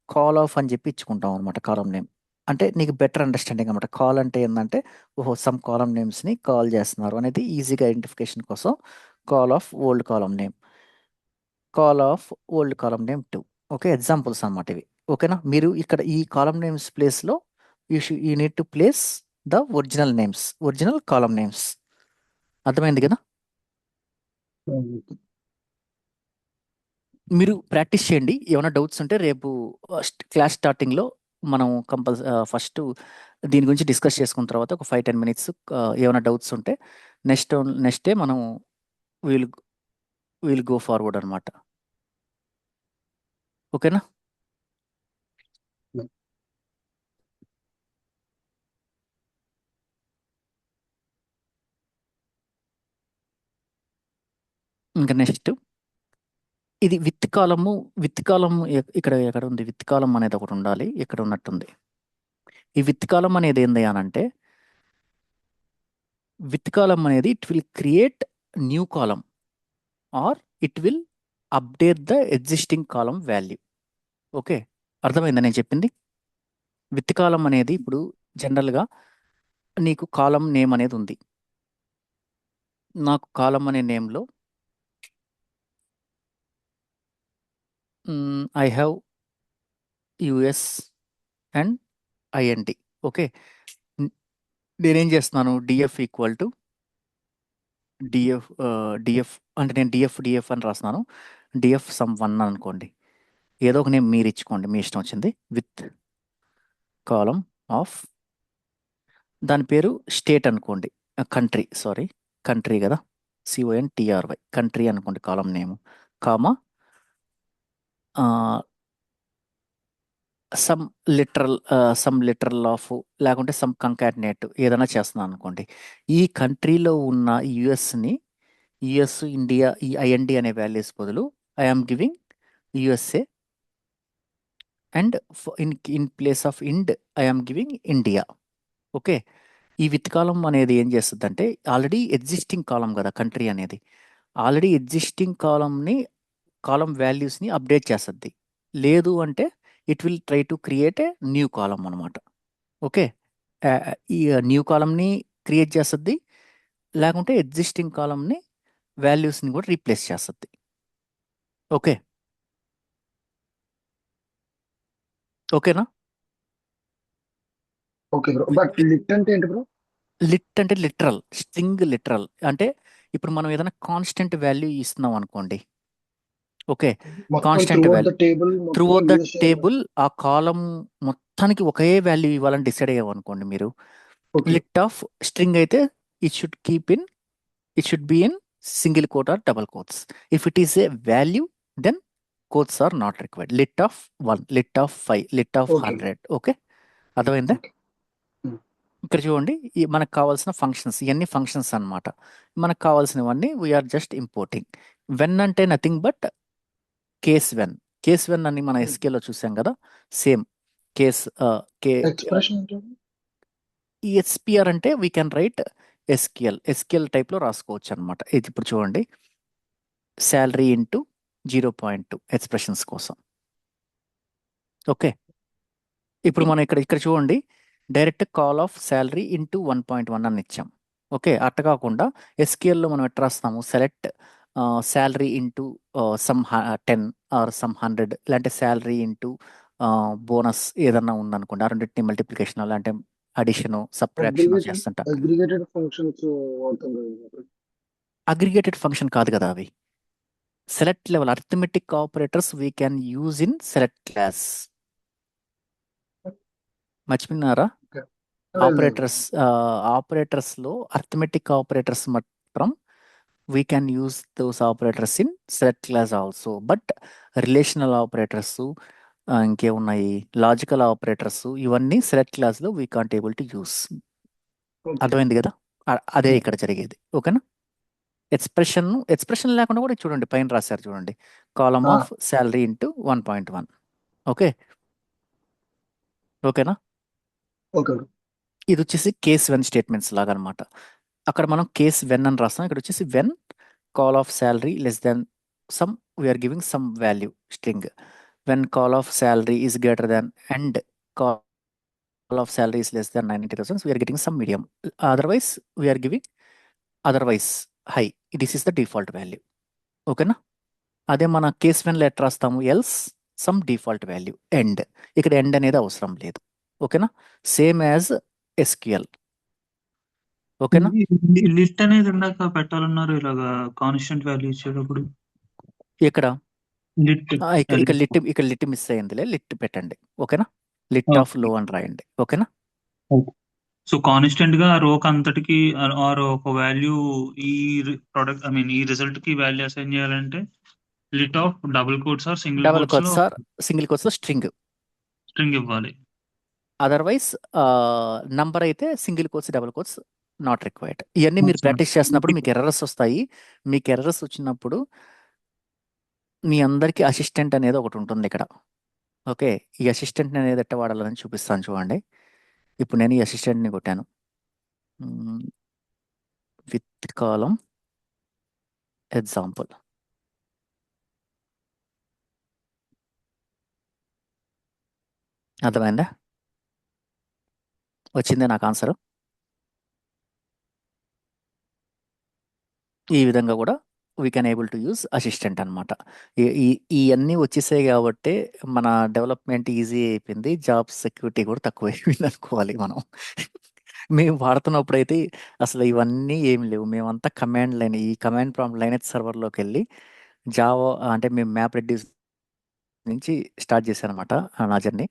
కాల్ ఆఫ్ అని చెప్పి ఇచ్చుకుంటాం అనమాట కాలం నేమ్. అంటే నీకు బెటర్ అండర్స్టాండింగ్ అనమాట. కాల్ అంటే ఏంటంటే ఓహో సమ్ కాలం నేమ్స్ని కాల్ చేస్తున్నారు అనేది ఈజీగా ఐడెంటిఫికేషన్ కోసం call of old column name, call of old column name 2. Okay, examples అన్నమాట ఇవి. ఓకేనా? మీరు ఇక్కడ ఈ కాలం నేమ్స్ ప్లేస్లో you need to place the original column names. అర్థమైంది కదా? మీరు ప్రాక్టీస్ చేయండి. ఏమైనా డౌట్స్ ఉంటే రేపు క్లాస్ స్టార్టింగ్లో మనం ఫస్ట్ దీని గురించి డిస్కస్ చేసుకున్న తర్వాత ఒక 5-10 మినిట్స్ ఏమైనా డౌట్స్ ఉంటే నెక్స్ట్ డే మనం వీల్ గో ఫార్వర్డ్ అనమాట. ఓకేనా? ఇంకా నెక్స్ట్ ఇది విత్ కాలము ఇక్కడ ఎక్కడ ఉంది? విత్ కాలం అనేది ఒకటి ఉండాలి. ఇక్కడ ఉన్నట్టుంది. ఈ విత్ కాలం అనేది ఏంది అనంటే విత్ కాలం అనేది it will create new column or it will update the existing column value. Okay, అర్థమైందా నేను చెప్పింది? విత్ కాలం అనేది ఇప్పుడు జనరల్గా నీకు కాలం నేమ్ అనేది ఉంది. నాకు కాలం అనే నేమ్లో I have US and IND. Okay, నేనేం చేస్తున్నాను? డిఎఫ్ ఈక్వల్ టు డిఎఫ్ అంటే నేను డిఎఫ్ అని రాస్తున్నాను. డిఎఫ్ సమ్ 1 అనుకోండి. ఏదో ఒక నేమ్ మీరు ఇచ్చుకోండి, మీ ఇష్టం వచ్చింది. విత్ కాలం ఆఫ్ దాని పేరు స్టేట్ అనుకోండి, కంట్రీ కదా, CONTRY కంట్రీ అనుకోండి కాలం name, comma some literal of లేకుంటే సమ్ కంకాటినేట్ ఏదైనా చేస్తున్నాను అనుకోండి. ఈ కంట్రీలో ఉన్న యుఎస్ ఇండియా ఈ ఐఎన్డి అనే వాల్యూస్ బదులు I'm giving USA and in place of I'm giving India. Okay, ఈ విత్ కాలం అనేది ఏం చేస్తుంది అంటే ఆల్రెడీ ఎగ్జిస్టింగ్ కాలం కదా కంట్రీ అనేది, ఆల్రెడీ ఎగ్జిస్టింగ్ కాలం వాల్యూస్ని అప్డేట్ చేస్తుంది. లేదు అంటే it will try to create a new column అనమాట. ఓకే, ఈ న్యూ కాలంని క్రియేట్ చేస్తుంది, లేకుంటే ఎగ్జిస్టింగ్ కాలంని వాల్యూస్ని కూడా రీప్లేస్ చేస్తుంది. ఓకే, ఓకేనా? Okay bro. బట్ లిట్ అంటే ఏంటి బ్రో? లిట్ అంటే స్ట్రింగ్ లిటరల్ అంటే ఇప్పుడు మనం ఏదైనా కాన్స్టెంట్ వాల్యూ ఇస్తున్నాం అనుకోండి. ఓకే, మొత్తం constant through value table through మొత్తం ద యూస్ చేయాలి. టేబుల్ ఆ కాలం మొత్తానికి ఒకే వాల్యూ ఇవ్వాలని డిసైడ్ అయ్యామనుకోండి మీరు. ఓకే లిట్ ఆఫ్ స్ట్రింగ్ అయితే it should be in single quote or double quotes. If it is a value then quotes are not required. Lit of 1, lit of 5, lit of okay 100. Okay, అర్థమైందా? Okay. ఇక్కడ చూడండి, మనకు కావాల్సిన functions ఇవన్నీ functions అన్నమాట. మనకు కావాల్సినవన్నీ వీఆర్ జస్ట్ ఇంపోర్టింగ్. వెన్ అంటే నథింగ్ బట్ కేస్ వెన్ అని మన SQL లో చూసాం కదా, సేమ్ కేస్. ఎక్స్ప్రెషన్ అంటే ఈ SPR అంటే వీ కెన్ రైట్ SQL టైప్లో రాసుకోవచ్చు అనమాట. ఇది ఇప్పుడు చూడండి, శాలరీ ఇంటూ 0.2 ఎక్స్ప్రెషన్స్ కోసం. ఓకే, ఇప్పుడు మనం ఇక్కడ చూడండి, direct call of salary into 1.1 అని ఇచ్చాం. ఓకే, అట్ట కాకుండా SQLలో మనం ఎట్లా రాస్తాము? Select salary into sum 10 or sum 100, లేదంటే శాలరీ ఇంటూ బోనస్ ఏదన్నా ఉందనుకోండి, ఆ రెండింటిని మల్టిప్లికేషన్ లేదంటే అడిషన్ సబ్ట్రాక్షన్ చేస్తుంటాం. అగ్రిగేటెడ్ ఫంక్షన్స్ వాడతాం కదా. అగ్రిగేటెడ్ ఫంక్షన్ కాదు కదా అవి. Select level arithmetic operators we can use in select clause. మర్చిపోయినారా? ఆపరేటర్స్లో అర్థమెటిక్ ఆపరేటర్స్ మాత్రం we can use those operators in select clause also. But relational operators, ఇంకేమున్నాయి, లాజికల్ ఆపరేటర్స్, ఇవన్నీ సెలెక్ట్ క్లాస్లో we can't able to use. అర్థమైంది కదా? అదే ఇక్కడ జరిగేది. ఓకేనా? ఎక్స్ప్రెషన్ లేకుండా కూడా చూడండి, పైన రాశారు చూడండి, కాలమ్ ఆఫ్ శాలరీ ఇంటూ 1.1. ఓకేనా? ఓకే ఇది వచ్చేసి కేస్ వెన్ స్టేట్మెంట్స్ లాగా అనమాట. అక్కడ మనం కేస్ వెన్ అని రాస్తాం, ఇక్కడ వచ్చేసి when col of salary less than some we're giving some value string. When col of salary is greater than and col of salary is less than 90,000 we're getting some medium. Otherwise we're giving high. This is the default value. ఓకేనా? అదే మన case వెన్లో ఎట్లా రాస్తాము? Else some default value end. ఇక్కడ end అనేది అవసరం లేదు. ఓకేనా? Same as SQL. ఓకేనా? లిస్ట్ అనేది ఇందాక పెట్టాలన్నారు, ఇలాగా కాన్స్టెంట్ వాల్యూ ఇచ్చేటప్పుడు. ఇక్కడ లిట్ ఇక్కడ లిట్ మిస్ అయ్యిందిలే, లిట్ పెట్టండి. ఓకేనా? లిట్ ఆఫ్ లో అని రాయండి. ఓకేనా? సో కాన్స్టెంట్ గా రోక్ అంతటికి ఆర్ ఒక వాల్యూ ఈ ప్రొడక్ట్ ఈ రిజల్ట్ కి వాల్యూ అసైన్ చేయాలంటే lit of double quotes or single double quotes లో కోట్స్ ఆర్ సింగిల్ కోట్స్లో స్ట్రింగ్. స్ట్రింగ్ ఇవ్వాలి. అదర్వైజ్ నంబర్ అయితే single quotes double quotes not required. ఇవన్నీ మీరు ప్రాక్టీస్ చేస్తున్నప్పుడు మీకు ఎర్రర్స్ వస్తాయి. మీకు ఎర్రర్స్ వచ్చినప్పుడు మీ అందరికీ అసిస్టెంట్ అనేది ఒకటి ఉంటుంది ఇక్కడ. ఓకే, ఈ అసిస్టెంట్ అనేది ఎట్ట వాడాలని చూపిస్తాను చూడండి. ఇప్పుడు నేను ఈ అసిస్టెంట్ని కొట్టాను విత్ కాలం ఎగ్జాంపుల్. అర్థమైందా? వచ్చిందే నాకు ఆన్సర్. ఈ విధంగా కూడా we can able to use assistant అనమాట. ఇవన్నీ వచ్చేసాయి కాబట్టి మన డెవలప్మెంట్ ఈజీ అయిపోయింది. జాబ్ సెక్యూరిటీ కూడా తక్కువ అయిపోయింది అనుకోవాలి మనం. మేము వాడుతున్నప్పుడు అయితే అసలు ఇవన్నీ ఏమి లేవు. మేమంతా కమాండ్ లైన్, ఈ కమాండ్ ప్రాంప్ట్ లైనెక్స్ సర్వర్లోకి వెళ్ళి జావా అంటే మేము మ్యాప్ రెడ్యూస్ నుంచి స్టార్ట్ చేశాను అనమాట నా జర్నీ.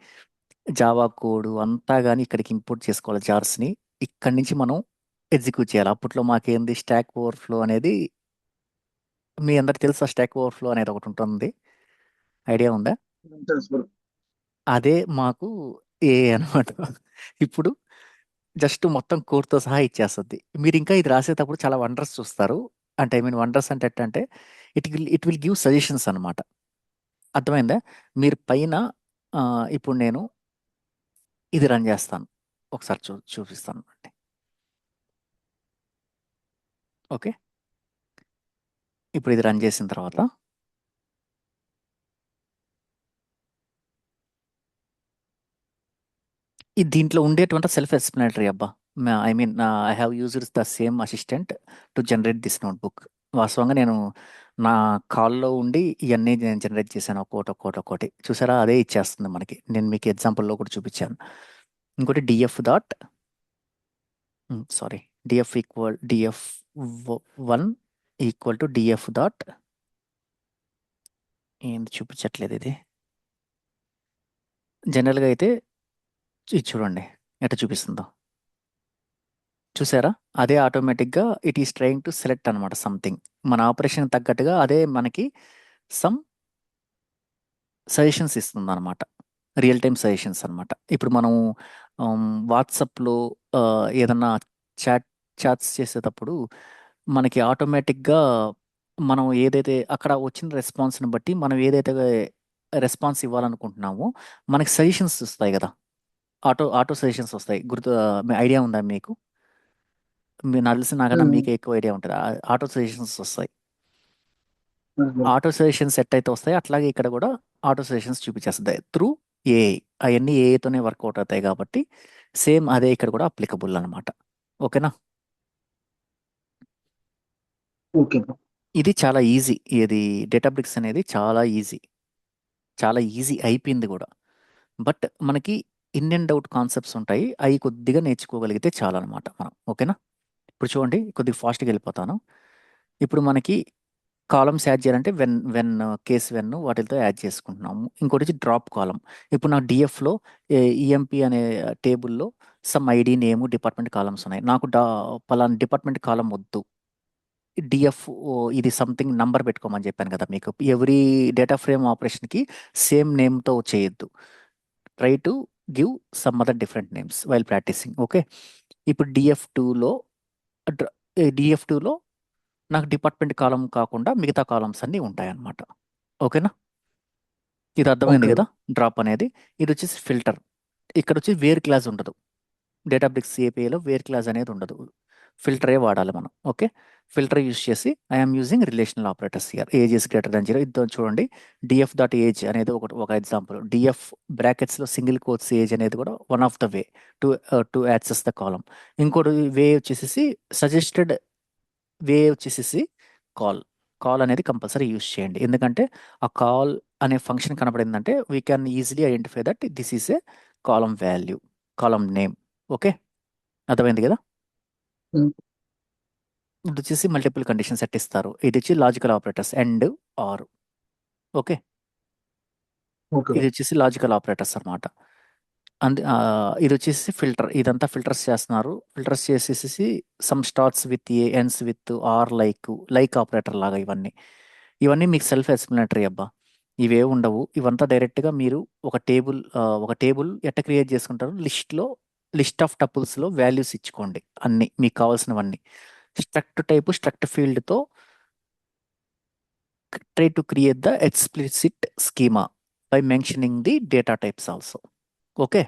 జావా కోడ్ అంతా కానీ ఇక్కడికి ఇంపోర్ట్ చేసుకోవాలి జార్స్ని. ఇక్కడి నుంచి మనం ఎగ్జిక్యూట్ చేయాలి. అప్పట్లో మాకేంది స్టాక్ ఓవర్ఫ్లో అనేది మీ అందరికి తెలుసా? స్టాక్ ఓవర్ఫ్లో అనేది ఒకటి ఉంటుంది, ఐడియా ఉందా? తెలుసు bro. అదే మాకు ఏ అనమాట. ఇప్పుడు జస్ట్ మొత్తం కోడ్తో సహా ఇచ్చేస్తుంది. మీరు ఇంకా ఇది రాసేటప్పుడు చాలా వండర్స్ చూస్తారు. అంటే వండర్స్ అంటే ఎట్టంటే ఇట్ విల్ గివ్ సజెషన్స్ అనమాట. అర్థమైందా? మీరు పైన ఇప్పుడు నేను ఇది రన్ చేస్తాను, ఒకసారి చూపిస్తాను అండి. ఓకే, ఇప్పుడు ఇది రన్ చేసిన తర్వాత దీంట్లో ఉండేటువంటి సెల్ఫ్ ఎక్స్ప్లెనేటరీ అబ్బా. I have used the same assistant to generate this notebook. వాస్తవంగా నేను నా కాల్లో ఉండి ఇవన్నీ నేను జనరేట్ చేశాను, ఒక్కోటి చూసారా? అదే ఇచ్చేస్తుంది మనకి. నేను మీకు ఎగ్జాంపుల్లో కూడా చూపించాను. ఇంకోటి df1 equal to df dot ఏంది చూపించట్లేదు ఇది. జనరల్గా అయితే ఇది చూడండి ఎట్లా చూపిస్తుందో, చూసారా? అదే ఆటోమేటిక్గా it is trying to select అనమాట సంథింగ్. మన ఆపరేషన్ తగ్గట్టుగా అదే మనకి సమ్ సజెషన్స్ ఇస్తుంది అనమాట, రియల్ టైమ్ సజెషన్స్ అనమాట. ఇప్పుడు మనం వాట్సాప్లో ఏదన్నా చాట్స్ చేసేటప్పుడు మనకి ఆటోమేటిక్గా మనం ఏదైతే అక్కడ వచ్చిన రెస్పాన్స్ని బట్టి మనం ఏదైతే రెస్పాన్స్ ఇవ్వాలనుకుంటున్నామో మనకి సజెషన్స్ వస్తాయి కదా, ఆటో సజెషన్స్ వస్తాయి. ఐడియా ఉందా మీకు? నాకు తెలిసి నాకన్నా మీకే ఎక్కువ ఐడియా ఉంటుంది. ఆటో సజెషన్స్ వస్తాయి. ఆటో సజెషన్స్ సెట్ అయితే వస్తాయి, అట్లాగే ఇక్కడ కూడా ఆటో సజెషన్స్ చూపించేస్తాయి త్రూ ఏఐ. అవన్నీ ఏఐతోనే వర్కౌట్ అవుతాయి కాబట్టి సేమ్ అదే ఇక్కడ కూడా అప్లికబుల్ అనమాట. ఓకేనా? Okay bro. ఇది చాలా ఈజీ. ఇది డేటాబ్రిక్స్ అనేది చాలా ఈజీ అయిపోయింది కూడా. బట్ మనకి ఇన్ అండ్ అవుట్ కాన్సెప్ట్స్ ఉంటాయి, అవి కొద్దిగా నేర్చుకోగలిగితే చాలా అనమాట మనం. ఓకేనా? ఇప్పుడు చూడండి, కొద్దిగా ఫాస్ట్గా వెళ్ళిపోతాను. ఇప్పుడు మనకి కాలమ్స్ యాడ్ చేయాలంటే వెన్ కేస్ వెన్ వాటితో యాడ్ చేసుకుంటున్నాము. ఇంకోటి వచ్చి డ్రాప్ కాలం. ఇప్పుడు నాకు డిఎఫ్లో ఈఎంపి అనే టేబుల్లో సమ్ ఐడి నేము డిపార్ట్మెంట్ కాలమ్స్ ఉన్నాయి. నాకు పలానా డిపార్ట్మెంట్ కాలం వద్దు, డిఎఫ్ ఇది సంథింగ్ నంబర్ పెట్టుకోమని చెప్పాను కదా మీకు. ఎవ్రీ డేటా ఫ్రేమ్ ఆపరేషన్కి సేమ్ నేమ్తో చేయొద్దు. Try to give some other different names while practising. Okay, ఇప్పుడు డిఎఫ్2లో నాకు డిపార్ట్మెంట్ కాలం కాకుండా మిగతా కాలమ్స్ అన్నీ ఉంటాయన్నమాట. ఓకేనా? ఇది అర్థమైంది Okay. కదా డ్రాప్ అనేది. ఇది వచ్చేసి ఫిల్టర్. ఇక్కడ వచ్చి వేర్ క్లాస్ ఉండదు. డేటాబ్రిక్స్ ఏపీఐలో వేర్ క్లాస్ అనేది ఉండదు, ఫిల్టరే వాడాలి మనం. ఓకే, ఫిల్టర్ యూజ్ చేసి I'm using relational operators here. Age is greater than 0. ఇది చూడండి, డిఎఫ్ డాట్ ఏజ్ అనేది ఒక ఎగ్జాంపుల్. డిఎఫ్ బ్రాకెట్స్లో సింగిల్ కోట్స్ ఏజ్ అనేది కూడా one of the way to access the column. ఇంకోటి వే వచ్చేసి సజెస్టెడ్ వే వచ్చేసి కాల్ అనేది కంపల్సరీ యూజ్ చేయండి. ఎందుకంటే ఆ కాల్ అనే ఫంక్షన్ కనపడిందంటే we can easily identify that this is a column value, column name. Okay, అర్థమైంది కదా? ఇది వచ్చేసి మల్టిపుల్ కండిషన్ సెట్ ఇస్తారు. ఇది వచ్చి logical operators and or. Okay, Okay. ఇది వచ్చేసి లాజికల్ ఆపరేటర్స్ అనమాట. ఇది వచ్చేసి ఫిల్టర్, ఇదంతా ఫిల్టర్స్ చేస్తున్నారు. ఫిల్టర్స్ చేసేసి some starts with A, ends with R, like operator లాగా ఇవన్నీ మీకు సెల్ఫ్ ఎక్స్ప్లెనేటరీ అబ్బా. ఇవే ఉండవు. ఇవంతా డైరెక్ట్గా మీరు ఒక టేబుల్ ఎట్ట క్రియేట్ చేసుకుంటారు, లిస్ట్ ఆఫ్ టపుల్స్లో వాల్యూస్ ఇచ్చుకోండి అన్ని మీకు కావాల్సినవన్నీ. స్ట్రక్ట్ టైప్ స్ట్రక్ట్ ఫీల్డ్తో try to create the explicit schema by mentioning the data types also. Okay.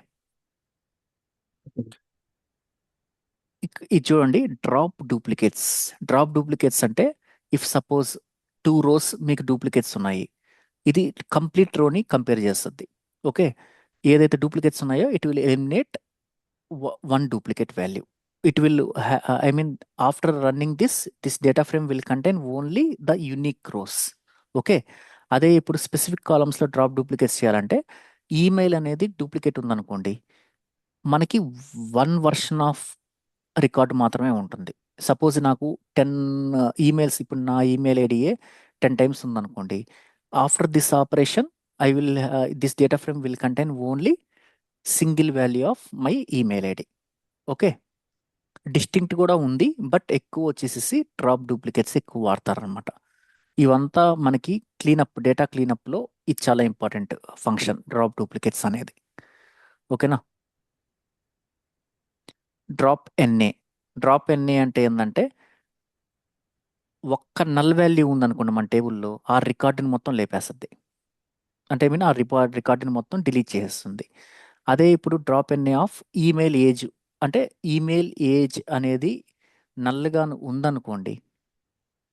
ఇది చూడండి, డ్రాప్ డూప్లికేట్స్ అంటే ఇఫ్ సపోజ్ 2 rows మీకు డూప్లికేట్స్ ఉన్నాయి, ఇది కంప్లీట్ రోని కంపేర్ చేస్తుంది. ఓకే, ఏదైతే డూప్లికేట్స్ ఉన్నాయో it will eliminate 1 duplicate value. It will after running this data frame will contain only the unique rows. Okay, అదే ఇప్పుడు స్పెసిఫిక్ కాలమ్స్లో డ్రాప్ డూప్లికేట్స్ చేయాలంటే ఈమెయిల్ అనేది డూప్లికేట్ ఉందనుకోండి, మనకి 1 version ఆఫ్ రికార్డ్ మాత్రమే ఉంటుంది. సపోజ్ నాకు 10 ఈమెయిల్స్, ఇప్పుడు నా ఈమెయిల్ ఐడియే 10 times ఉందనుకోండి, after this operation this data frame will contain only single value of my email ID. Okay, distinct కూడా ఉంది, బట్ ఎక్కువ వచ్చేసి డ్రాప్ డూప్లికేట్స్ ఎక్కువ వాడతారనమాట. ఇవంతా మనకి డేటా క్లీనప్లో ఇది చాలా ఇంపార్టెంట్ ఫంక్షన్, డ్రాప్ డూప్లికేట్స్ అనేది. ఓకేనా. డ్రాప్ ఎన్ఏ అంటే ఏంటంటే, ఒక్క నల్ వాల్యూ ఉందనుకోండి మన టేబుల్లో, ఆ రికార్డుని మొత్తం లేపేస్తుంది. అంటే ఆ రికార్డుని మొత్తం డిలీట్ చేసేస్తుంది. అదే ఇప్పుడు డ్రాప్ ఎన్ఏ ఆఫ్ ఈమెయిల్ ఏజ్ అంటే, ఈమెయిల్ ఏజ్ అనేది నల్గా ఉందనుకోండి,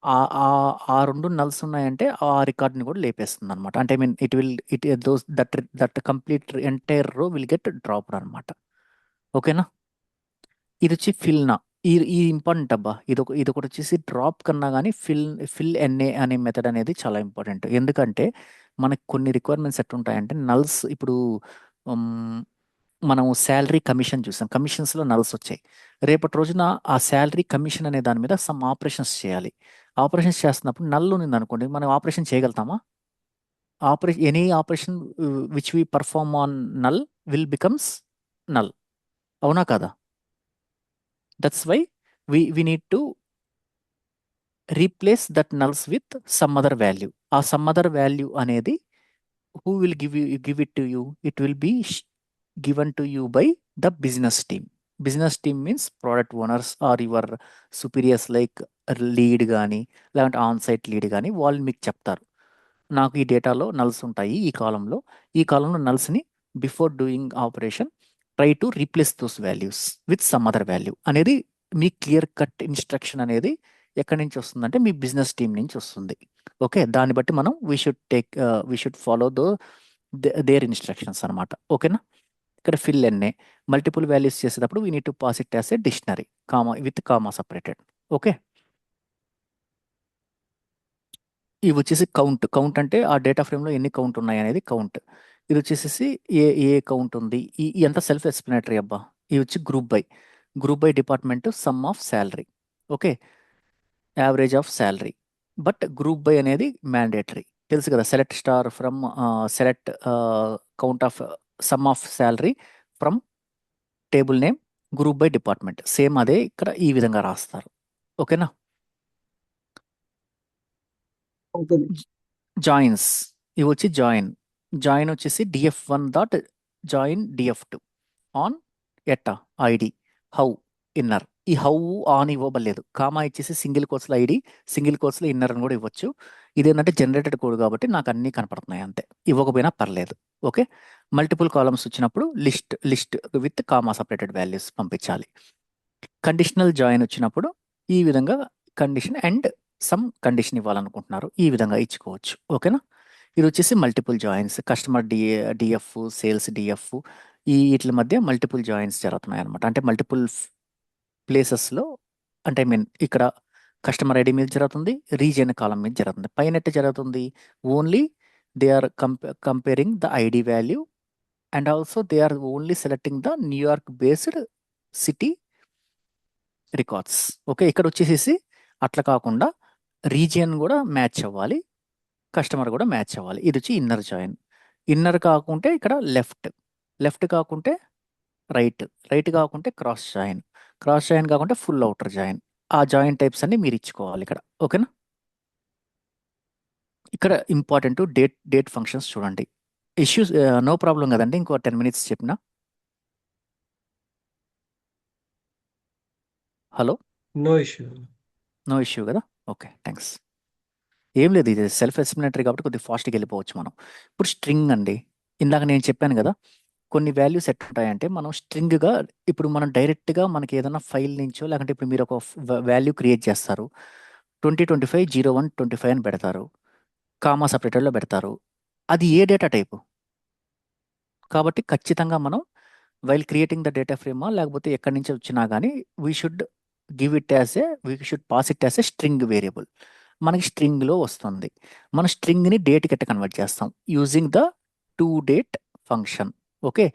ఆ 2 నల్స్ ఉన్నాయంటే ఆ రికార్డ్ని కూడా లేపేస్తుంది అనమాట. అంటే దట్ కంప్లీట్ ఎంటైర్ రో విల్ గెట్ డ్రాప్డ్ అనమాట. ఓకేనా. ఇది వచ్చి ఫిల్నా, ఈ ఇంపార్టెంట్ అబ్బా. ఇది ఒకటి వచ్చేసి డ్రాప్ కన్నా కానీ ఫిల్ ఎన్ఏ అనే మెథడ్ అనేది చాలా ఇంపార్టెంట్. ఎందుకంటే మనకు కొన్ని రిక్వైర్మెంట్స్ ఎట్లుంటాయంటే, నల్స్ ఇప్పుడు మనం శాలరీ కమిషన్ చూసాం, కమిషన్స్లో నల్స్ వచ్చాయి. రేపటి రోజున ఆ శాలరీ కమిషన్ అనే దాని మీద సమ్ ఆపరేషన్స్ చేయాలి. ఆపరేషన్స్ చేస్తున్నప్పుడు నల్ ఉంది అనుకోండి, మనం ఆపరేషన్ చేయగలుగుతామా? Any operation which we perform on null will becomes null, అవునా కదా? That's why we need to replace that nulls with some other value. ఆ some other value అనేది who will give it to you? It will be given to you by the business team. Business team means product owners or your superiors, like lead కానీ లేదంటే on site lead కానీ, వాళ్ళు మీకు చెప్తారు, నాకు ఈ డేటాలో నల్స్ ఉంటాయి ఈ కాలంలో నల్స్ని before doing operation try to replace those values with some other value అనేది మీ క్లియర్ కట్ ఇన్స్ట్రక్షన్ అనేది ఎక్కడి నుంచి వస్తుందంటే మీ బిజినెస్ టీం నుంచి వస్తుంది. ఓకే, దాన్ని బట్టి మనం we should follow their instructions అనమాట. ఓకేనా. ఇక్కడ ఫిల్ ఎన్ఏ మల్టిపుల్ వాల్యూస్ చేసేటప్పుడు we need to pass it as a dictionary with comma separated. Okay, ఇవి వచ్చేసి కౌంట్ అంటే ఆ డేటా ఫ్రేమ్లో ఎన్ని కౌంట్ ఉన్నాయి అనేది కౌంట్. ఇది వచ్చేసి ఏ కౌంట్ ఉంది, ఈ అంతా సెల్ఫ్ ఎక్స్ప్లెనేటరీ అబ్బా. ఇది వచ్చి group by department, some of salary. Okay, average of salary. But group by అనేది మ్యాండేటరీ, తెలుసు కదా. Select count of some of salary from table name, group by department. Same అదే ఇక్కడ ఈ విధంగా రాస్తారు. ఓకేనా. ఓకే. జాయిన్స్, ఇవి వచ్చి జాయిన్ వచ్చేసి df1 dot join df2 on ఎట్టా ఐడి హౌ ఇన్నర్. ఈ హౌ ఆన్ ఇవ్వబడలేదు, కామా ఇచ్చేసి సింగిల్ కోట్స్లో ఐడి, సింగిల్ కోట్స్లో ఇన్నర్ అని కూడా ఇవ్వచ్చు. ఇదేంటంటే జనరేటెడ్ కోడ్ కాబట్టి నాకు అన్నీ కనపడుతున్నాయి అంతే, ఇవ్వకపోయినా పర్లేదు. ఓకే, మల్టిపుల్ కాలమ్స్ వచ్చినప్పుడు list with comma separated values పంపించాలి. కండిషనల్ జాయిన్ వచ్చినప్పుడు ఈ విధంగా కండిషన్ అండ్ సమ్ కండిషన్ ఇవ్వాలనుకుంటున్నారు, ఈ విధంగా ఇచ్చుకోవచ్చు. ఓకేనా. ఇది వచ్చేసి multiple joins, customer DF, sales DF, వీటి మధ్య మల్టిపుల్ జాయిన్స్ జరుగుతున్నాయి అనమాట. అంటే మల్టిపుల్ ప్లేసెస్లో, అంటే ఇక్కడ కస్టమర్ ఐడి మీద జరుగుతుంది, రీజియన్ కాలం మీద జరుగుతుంది. పైన జరుగుతుంది only they are comparing the ID value and also they are only selecting the New York based city records. Okay, ఇక్కడ వచ్చేసి అట్లా కాకుండా రీజియన్ కూడా మ్యాచ్ అవ్వాలి, కస్టమర్ కూడా మ్యాచ్ అవ్వాలి. ఇది వచ్చి ఇన్నర్ జాయిన్. ఇన్నర్ కాకుంటే ఇక్కడ లెఫ్ట్ కాకుంటే రైట్, రైట్ కాకుంటే క్రాస్ జాయిన్, క్రాస్ జాయిన్ కాకుంటే ఫుల్ అవుటర్ జాయిన్. ఆ జాయిన్ టైప్స్ అన్ని మీరు ఇచ్చుకోవాలి ఇక్కడ. ఓకేనా? ఇక్కడ ఇంపార్టెంట్ డేట్ ఫంక్షన్స్ చూడండి. ఇష్యూస్ నో ప్రాబ్లం కదండి, ఇంకో 10 minutes చెప్పిన. Hello, no issue. No issue కదా? Okay, thanks. ఏం లేదు, ఇది సెల్ఫ్ ఎక్స్ప్లెనేటరీ కాబట్టి కొద్దిగా ఫాస్ట్గా వెళ్ళిపోవచ్చు మనం. ఇప్పుడు స్ట్రింగ్ అండి, ఇందాక నేను చెప్పాను కదా, కొన్ని వాల్యూస్ ఎట్లుంటాయంటే మనం స్ట్రింగ్గా, ఇప్పుడు మనం డైరెక్ట్గా మనకి ఏదైనా ఫైల్ నుంచో, లేకంటే ఇప్పుడు మీరు ఒక వాల్యూ క్రియేట్ చేస్తారు, 2025 0125 అని పెడతారు, కామా సపరేటర్లో పెడతారు. అది ఏ డేటా టైపు? కాబట్టి ఖచ్చితంగా మనం వైల్ క్రియేటింగ్ ద డేటా ఫ్రేమా లేకపోతే ఎక్కడి నుంచి వచ్చినా కానీ we should pass it as a string variable. మనకి స్ట్రింగ్లో వస్తుంది. మన స్ట్రింగ్ని డేట్కి ఎట్ట కన్వర్ట్ చేస్తాం? Using the to date function. Okay,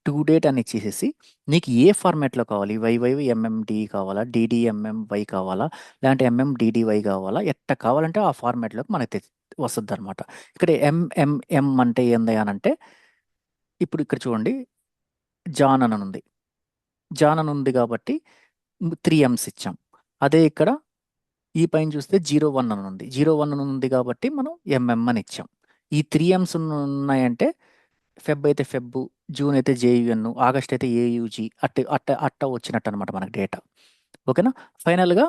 to date అని ఇచ్చేసేసి నీకు ఏ ఫార్మాట్లో కావాలి, వైఎంఎండి కావాలా, డిడిఎంఎంవై కావాలా, లేదంటే ఎంఎండిడివై కావాలా, ఎట్ట కావాలంటే ఆ ఫార్మాట్లోకి మనకి వస్తుంది అనమాట. ఇక్కడ ఎంఎంఎం అంటే ఏంది అని అంటే, ఇప్పుడు ఇక్కడ చూడండి, జాన్ అని ఉంది, జాన్ అని ఉంది కాబట్టి 3 M's ఇచ్చాం. అదే ఇక్కడ ఈ పైన చూస్తే 01 అని ఉంది, 01 అని ఉంది కాబట్టి మనం ఎంఎం అని ఇచ్చాం. ఈ 3 M's ఉన్నాయంటే ఫెబ్ అయితే ఫెబ్, జూన్ అయితే జేయుఎన్, ఆగస్ట్ అయితే ఏయుజీ, అట్ట వచ్చినట్టు అనమాట మనకి డేటా. ఓకేనా? ఫైనల్గా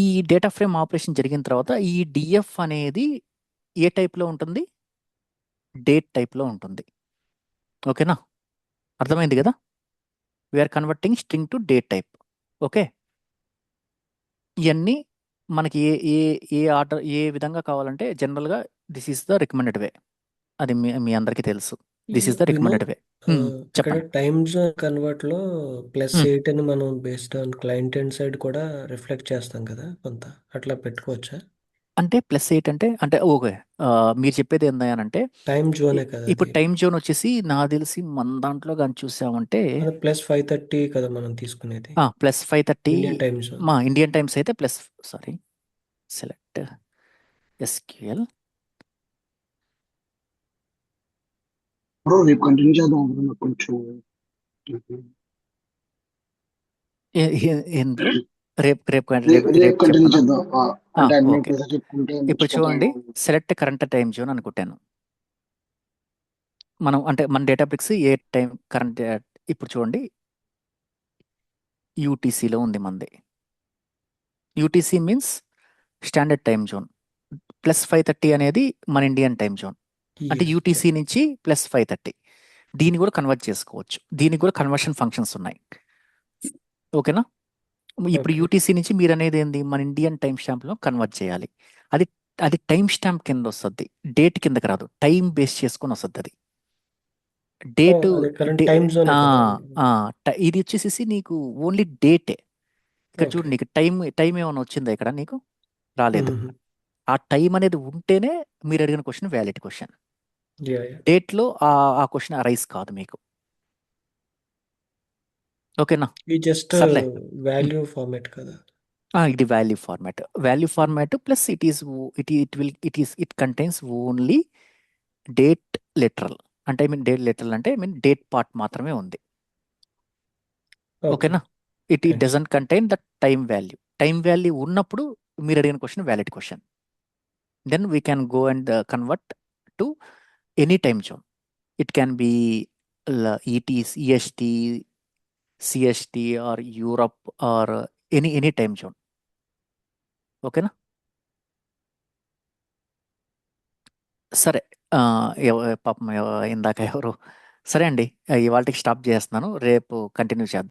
ఈ డేటా ఫ్రేమ్ ఆపరేషన్ జరిగిన తర్వాత ఈ డిఎఫ్ అనేది ఏ టైప్లో ఉంటుంది? డేట్ టైప్లో ఉంటుంది. ఓకేనా? అర్థమైంది కదా? We're converting string to date type. Okay, ఇవన్నీ మనకి ఏ ఆర్డర్ ఏ విధంగా కావాలంటే జనరల్గా this is the recommended way. అది మీ అందరికీ తెలుసు, this is the recommended way. ఇక్కడ చెప్పండి. టైమ్ జోన్ కన్వర్ట్ లో +8 అని మనం based on client end side కూడా రిఫ్లెక్ట్ చేస్తాం కదా, కొంత అట్లా పెట్టుకోవచ్చా? అంటే +8 అంటే ఓకే, మీరు చెప్పేది ఏందనంటే టైమ్ జోనే కదా ఇప్పుడు అది. టైం జోన్ వచ్చేసి నాకు తెలిసి మన దాంట్లో కానీ చూసామంటే అది +5:30 కదా మనం తీసుకునేది, +5:30 ఇండియన్ టైమ్ జోన్. మా ఇండియన్ టైమ్స్ అయితే సెలెక్ట్ ఎస్క్యూఎల్. బ్రో రేపు కంటిన్యూ చేద్దాం బ్రో, నాకు కొంచెం ఏం బ్రో? రేపు రేపు కంటిన్యూ చెప్పనా? చేద్దాం. అంటే అడ్మిన్ ఓకే, ప్రెజర్ చెప్పుకుంటే ఇప్పుడు చూడండి, సెలెక్ట్ కరెంట్ టైం జోన్ అనుకుంటాను. మనం అంటే మన డేటాబ్రిక్స్ ఏ టైం కరెంట్, ఇప్పుడు చూడండి యూటీసీలో ఉంది మనది. UTC means standard time zone. +5:30 అనేది మన ఇండియన్ టైం జోన్. అంటే Yes, యూటీసీ నుంచి +5:30 దీన్ని కూడా కన్వర్ట్ చేసుకోవచ్చు. దీనికి కూడా కన్వర్షన్ ఫంక్షన్స్ ఉన్నాయి. ఓకేనా? ఇప్పుడు Okay. యూటీసీ నుంచి మీరు అనేది ఏంది, మన ఇండియన్ టైం స్టాంప్లో కన్వర్ట్ చేయాలి. అది అది టైం స్టాంప్ కింద వస్తుంది, డేట్ కిందకి రాదు, టైం బేస్ చేసుకొని వస్తుంది. అది డేటు అది current time zone కదా. ఇది వచ్చేసి నీకు ఓన్లీ డేటే. ఇక్కడ చూడు, Okay. నీకు టైం ఏమైనా వచ్చిందా ఇక్కడ? నీకు రాలేదు. Mhm. ఆ టైం అనేది ఉంటేనే మీరు అడిగిన క్వశ్చన్ వ్యాలిడ్ క్వశ్చన్. Yeah. డేట్లో ఆ క్వశ్చన్ అరైజ్ కాదు మీకు. ఓకేనా? ఇది జస్ట్ సర్లే. వాల్యూ ఫార్మాట్ కదా. ఇది value format plus it contains only date literal. అంటే డేట్ లిటరల్ అంటే డేట్ పార్ట్ మాత్రమే ఉంది. Okay. ఓకేనా? It Thanks. Doesn't contain the time value. Time value ఉన్నప్పుడు మీరు అడిగిన question valid question. Then we can go and convert to any time zone. It can be EST, CST or Europe or any time zone. ఓకేనా? సరే, పాపం ఇందాక ఎవరు, సరే అండి, ఇవాళకి స్టాప్ చేస్తున్నాను, రేపు కంటిన్యూ చేద్దాం.